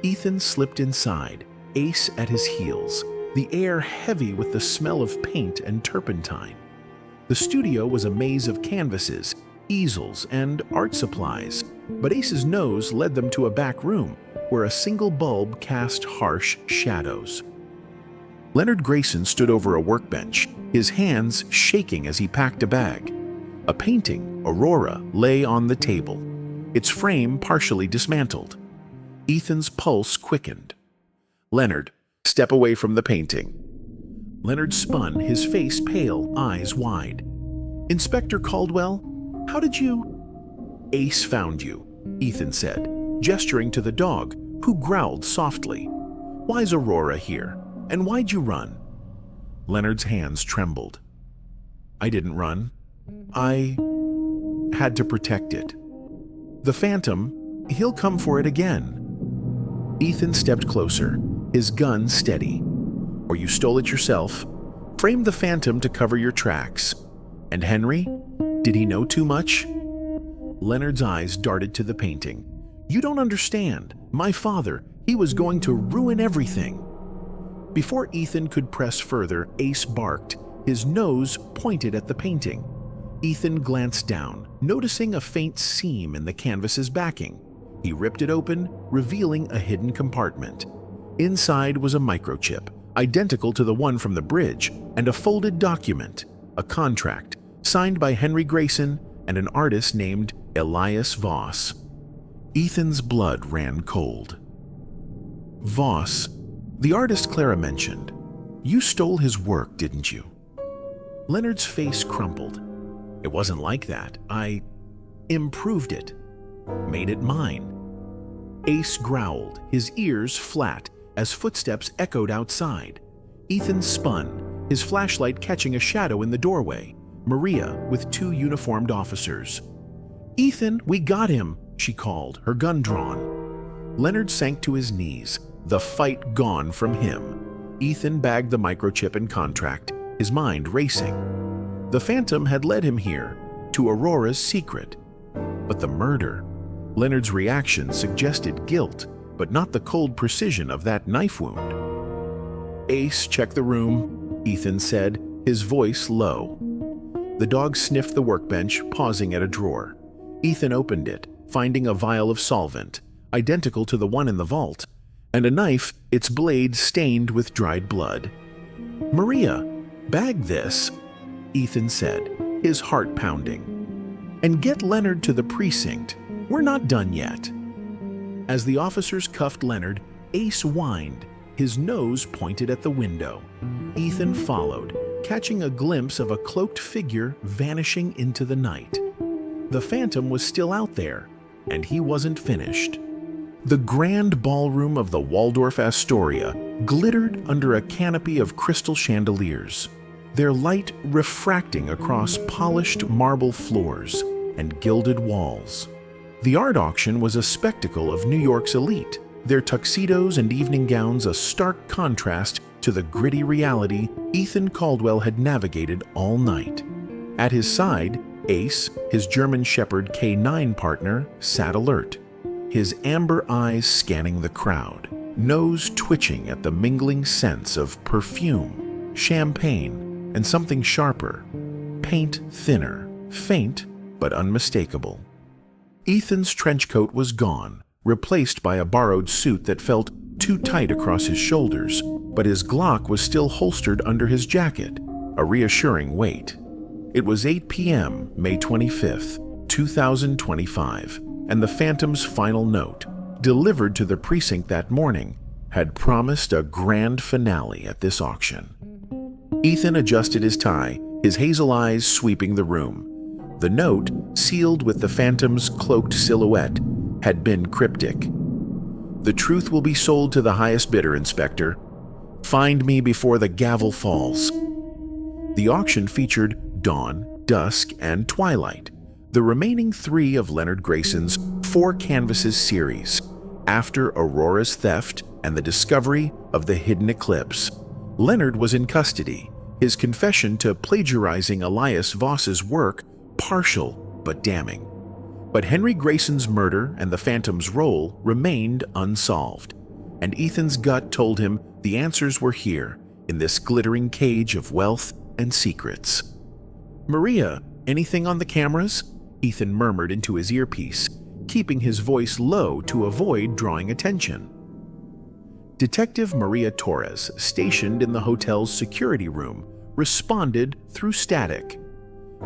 Ethan slipped inside, Ace at his heels, the air heavy with the smell of paint and turpentine. The studio was a maze of canvases, easels, and art supplies, but Ace's nose led them to a back room where a single bulb cast harsh shadows. Leonard Grayson stood over a workbench, his hands shaking as he packed a bag. A painting, Aurora, lay on the table, its frame partially dismantled. Ethan's pulse quickened. "Leonard, step away from the painting." Leonard spun, his face pale, eyes wide. "Inspector Caldwell, how did you—" "Ace found you," Ethan said, gesturing to the dog, who growled softly. "Why's Aurora here? And why'd you run?" Leonard's hands trembled. "I didn't run. I had to protect it. The Phantom, he'll come for it again." Ethan stepped closer, his gun steady. "Or you stole it yourself. Framed the Phantom to cover your tracks. And Henry? Did he know too much?" Leonard's eyes darted to the painting. "You don't understand. My father, he was going to ruin everything." Before Ethan could press further, Ace barked, his nose pointed at the painting. Ethan glanced down, noticing a faint seam in the canvas's backing. He ripped it open, revealing a hidden compartment. Inside was a microchip, identical to the one from the bridge, and a folded document, a contract, signed by Henry Grayson and an artist named Elias Voss. Ethan's blood ran cold. "Voss, the artist Clara mentioned. You stole his work, didn't you?" Leonard's face crumpled. "It wasn't like that. I improved it. Made it mine." Ace growled, his ears flat, as footsteps echoed outside. Ethan spun, his flashlight catching a shadow in the doorway, Maria with two uniformed officers. "Ethan, we got him," she called, her gun drawn. Leonard sank to his knees, the fight gone from him. Ethan bagged the microchip and contract, his mind racing. The Phantom had led him here, to Aurora's secret. But the murder? Leonard's reaction suggested guilt, but not the cold precision of that knife wound. "Ace, check the room," Ethan said, his voice low. The dog sniffed the workbench, pausing at a drawer. Ethan opened it, finding a vial of solvent, identical to the one in the vault, and a knife, its blade stained with dried blood. "Maria, bag this," Ethan said, his heart pounding. "And get Leonard to the precinct. We're not done yet." As the officers cuffed Leonard, Ace whined, his nose pointed at the window. Ethan followed, catching a glimpse of a cloaked figure vanishing into the night. The Phantom was still out there, and he wasn't finished. The grand ballroom of the Waldorf Astoria glittered under a canopy of crystal chandeliers, their light refracting across polished marble floors and gilded walls. The art auction was a spectacle of New York's elite, their tuxedos and evening gowns a stark contrast to the gritty reality Ethan Caldwell had navigated all night. At his side, Ace, his German Shepherd K9 partner, sat alert, his amber eyes scanning the crowd, nose twitching at the mingling scents of perfume, champagne, and something sharper, paint thinner, faint but unmistakable. Ethan's trench coat was gone, replaced by a borrowed suit that felt too tight across his shoulders, but his Glock was still holstered under his jacket, a reassuring weight. It was 8 p.m., May 25th, 2025, and the Phantom's final note, delivered to the precinct that morning, had promised a grand finale at this auction. Ethan adjusted his tie, his hazel eyes sweeping the room. The note, sealed with the Phantom's cloaked silhouette, had been cryptic. "The truth will be sold to the highest bidder, Inspector. Find me before the gavel falls." The auction featured Dawn, Dusk, and Twilight, the remaining 3 of Leonard Grayson's 4 canvases series, after Aurora's theft and the discovery of the hidden eclipse. Leonard was in custody, his confession to plagiarizing Elias Voss's work partial but damning. But Henry Grayson's murder and the Phantom's role remained unsolved, and Ethan's gut told him the answers were here, in this glittering cage of wealth and secrets. "Maria, anything on the cameras?" Ethan murmured into his earpiece, keeping his voice low to avoid drawing attention. Detective Maria Torres, stationed in the hotel's security room, responded through static.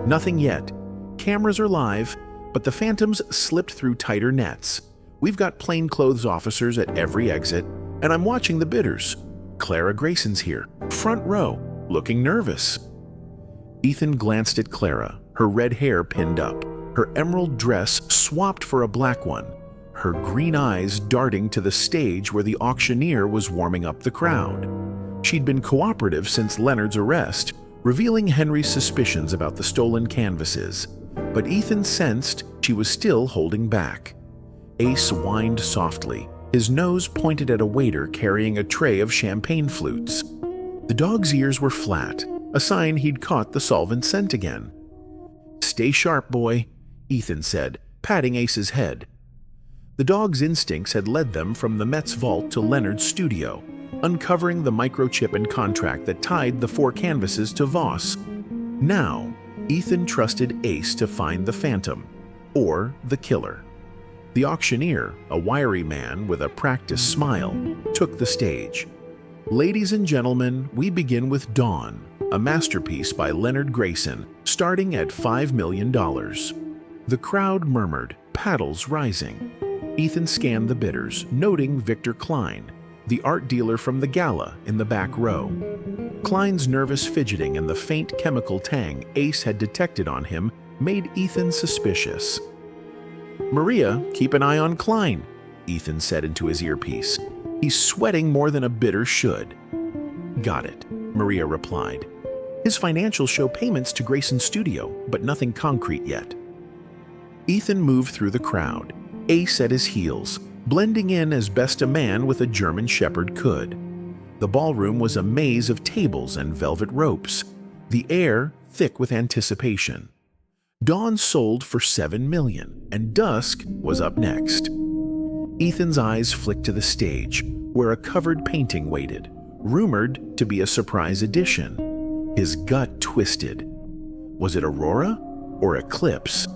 "Nothing yet. Cameras are live, but the Phantoms slipped through tighter nets. We've got plainclothes officers at every exit, and I'm watching the bidders. Clara Grayson's here, front row, looking nervous." Ethan glanced at Clara, her red hair pinned up, her emerald dress swapped for a black one, her green eyes darting to the stage where the auctioneer was warming up the crowd. She'd been cooperative since Leonard's arrest, revealing Henry's suspicions about the stolen canvases, but Ethan sensed she was still holding back. Ace whined softly, his nose pointed at a waiter carrying a tray of champagne flutes. The dog's ears were flat, a sign he'd caught the solvent scent again. "Stay sharp, boy," Ethan said, patting Ace's head. The dog's instincts had led them from the Met's vault to Leonard's studio, uncovering the microchip and contract that tied the 4 canvases to Voss. Now, Ethan trusted Ace to find the Phantom, or the killer. The auctioneer, a wiry man with a practiced smile, took the stage. "Ladies and gentlemen, we begin with Dawn, a masterpiece by Leonard Grayson, starting at $5 million. The crowd murmured, paddles rising. Ethan scanned the bidders, noting Victor Klein, the art dealer from the gala in the back row. Klein's nervous fidgeting and the faint chemical tang Ace had detected on him made Ethan suspicious. "Maria, keep an eye on Klein," Ethan said into his earpiece. "He's sweating more than a bidder should." "Got it," Maria replied. "His financials show payments to Grayson's studio, but nothing concrete yet." Ethan moved through the crowd, Ace at his heels, blending in as best a man with a German shepherd could. The ballroom was a maze of tables and velvet ropes, the air thick with anticipation. Dawn sold for $7 million, and Dusk was up next. Ethan's eyes flicked to the stage, where a covered painting waited, rumored to be a surprise addition. His gut twisted. Was it Aurora or Eclipse?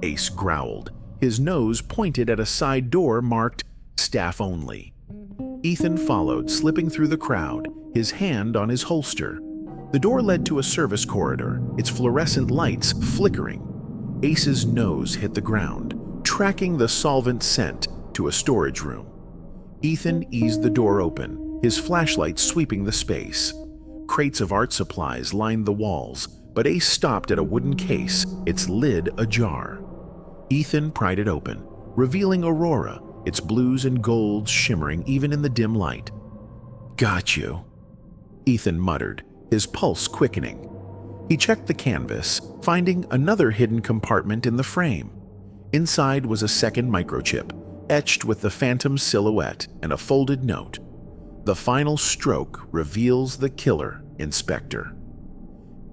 Ace growled, his nose pointed at a side door marked "Staff Only." Ethan followed, slipping through the crowd, his hand on his holster. The door led to a service corridor, its fluorescent lights flickering. Ace's nose hit the ground, tracking the solvent scent to a storage room. Ethan eased the door open, his flashlight sweeping the space. Crates of art supplies lined the walls, but Ace stopped at a wooden case, its lid ajar. Ethan pried it open, revealing Aurora, its blues and golds shimmering even in the dim light. "Got you," Ethan muttered, his pulse quickening. He checked the canvas, finding another hidden compartment in the frame. Inside was a second microchip, etched with the Phantom's silhouette and a folded note. "The final stroke reveals the killer, Inspector."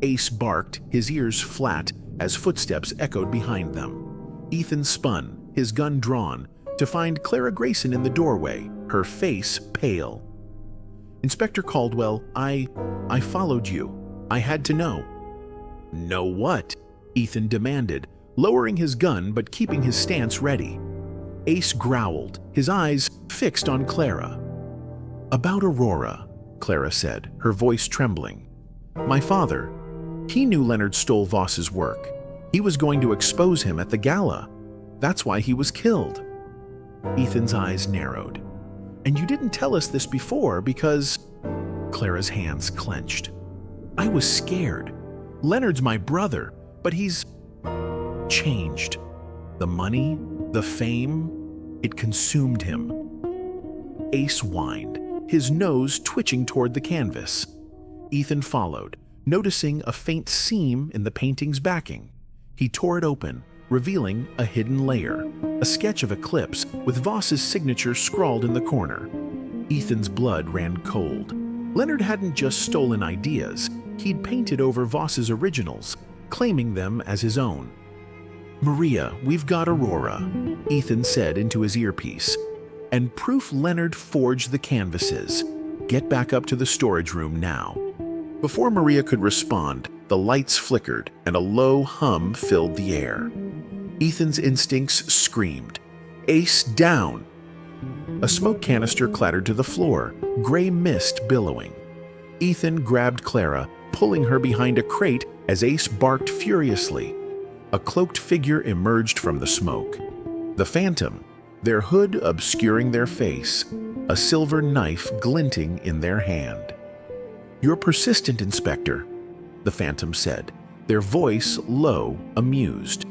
Ace barked, his ears flat, as footsteps echoed behind them. Ethan spun, his gun drawn, to find Clara Grayson in the doorway, her face pale. "Inspector Caldwell, I followed you. I had to know." "Know what?" Ethan demanded, lowering his gun but keeping his stance ready. Ace growled, his eyes fixed on Clara. "About Aurora," Clara said, her voice trembling. "My father, he knew Leonard stole Voss's work. He was going to expose him at the gala. That's why he was killed." Ethan's eyes narrowed. "And you didn't tell us this before because—" Clara's hands clenched. "I was scared. Leonard's my brother, but he's changed. The money, the fame, it consumed him." Ace whined, his nose twitching toward the canvas. Ethan followed, noticing a faint seam in the painting's backing. He tore it open, revealing a hidden layer, a sketch of Eclipse with Voss's signature scrawled in the corner. Ethan's blood ran cold. Leonard hadn't just stolen ideas, he'd painted over Voss's originals, claiming them as his own. "Maria, we've got Aurora," Ethan said into his earpiece. "And proof Leonard forged the canvases. Get back up to the storage room now." Before Maria could respond, the lights flickered and a low hum filled the air. Ethan's instincts screamed, "Ace, down!" A smoke canister clattered to the floor, gray mist billowing. Ethan grabbed Clara, pulling her behind a crate as Ace barked furiously. A cloaked figure emerged from the smoke. The Phantom, their hood obscuring their face, a silver knife glinting in their hand. "You're persistent, Inspector," the Phantom said, their voice low, amused.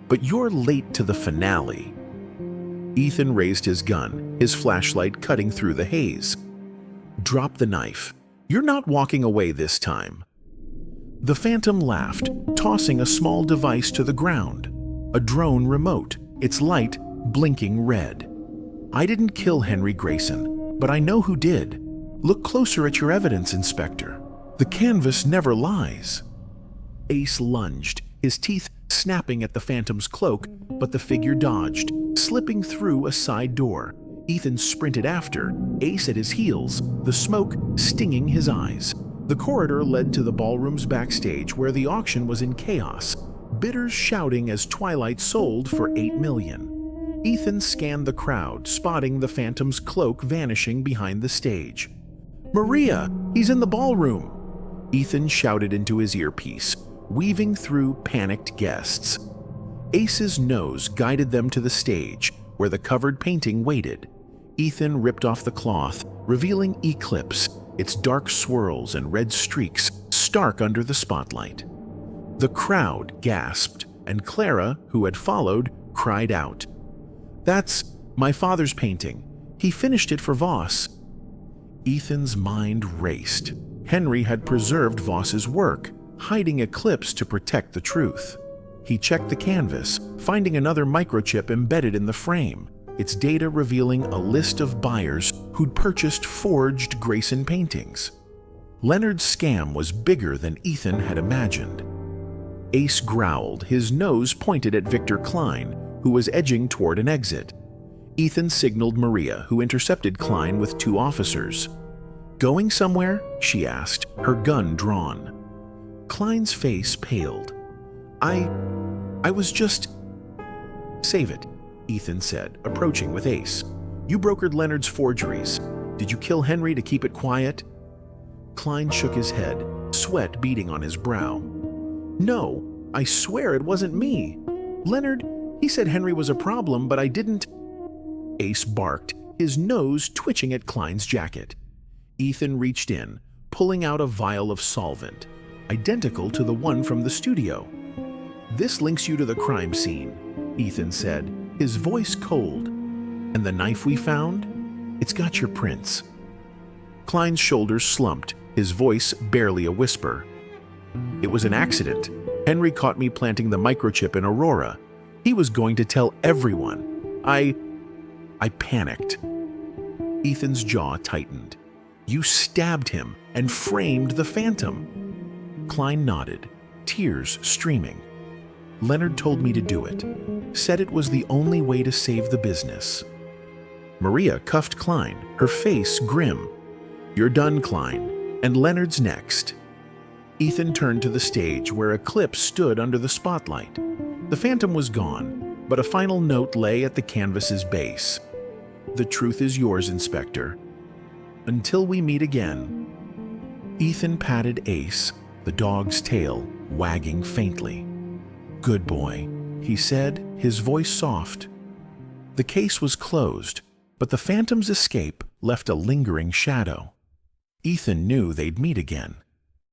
"But you're late to the finale." Ethan raised his gun, his flashlight cutting through the haze. "Drop the knife. You're not walking away this time." The Phantom laughed, tossing a small device to the ground. A drone remote, its light blinking red. "I didn't kill Henry Grayson, but I know who did. Look closer at your evidence, Inspector. The canvas never lies." Ace lunged, his teeth snapping at the Phantom's cloak, but the figure dodged, slipping through a side door. Ethan sprinted after, Ace at his heels, the smoke stinging his eyes. The corridor led to the ballroom's backstage, where the auction was in chaos, bidders shouting as Twilight sold for $8 million. Ethan scanned the crowd, spotting the Phantom's cloak vanishing behind the stage. "Maria, he's in the ballroom!" Ethan shouted into his earpiece, weaving through panicked guests. Ace's nose guided them to the stage, where the covered painting waited. Ethan ripped off the cloth, revealing Eclipse, its dark swirls and red streaks stark under the spotlight. The crowd gasped, and Clara, who had followed, cried out. "That's my father's painting. He finished it for Voss." Ethan's mind raced. Henry had preserved Voss's work, hiding Eclipse to protect the truth. He checked the canvas, finding another microchip embedded in the frame, its data revealing a list of buyers who'd purchased forged Grayson paintings. Leonard's scam was bigger than Ethan had imagined. Ace growled, his nose pointed at Victor Klein, who was edging toward an exit. Ethan signaled Maria, who intercepted Klein with 2 officers. "Going somewhere?" she asked, her gun drawn. Klein's face paled. I was just—" "Save it," Ethan said, approaching with Ace. "You brokered Leonard's forgeries. Did you kill Henry to keep it quiet?" Klein shook his head, sweat beading on his brow. "No, I swear it wasn't me. Leonard, he said Henry was a problem, but I didn't—" Ace barked, his nose twitching at Klein's jacket. Ethan reached in, pulling out a vial of solvent, identical to the one from the studio. "This links you to the crime scene," Ethan said, his voice cold. "And the knife we found? It's got your prints." Klein's shoulders slumped, his voice barely a whisper. "It was an accident. Henry caught me planting the microchip in Aurora. He was going to tell everyone. I panicked." Ethan's jaw tightened. "You stabbed him and framed the Phantom." Klein nodded, tears streaming. "Leonard told me to do it. Said it was the only way to save the business." Maria cuffed Klein, her face grim. "You're done, Klein, and Leonard's next." Ethan turned to the stage where Eclipse stood under the spotlight. The Phantom was gone, but a final note lay at the canvas's base. "The truth is yours, Inspector." Until we meet again." Ethan patted Ace, the dog's tail wagging faintly. "Good boy," he said, his voice soft. The case was closed, but the Phantom's escape left a lingering shadow. Ethan knew they'd meet again,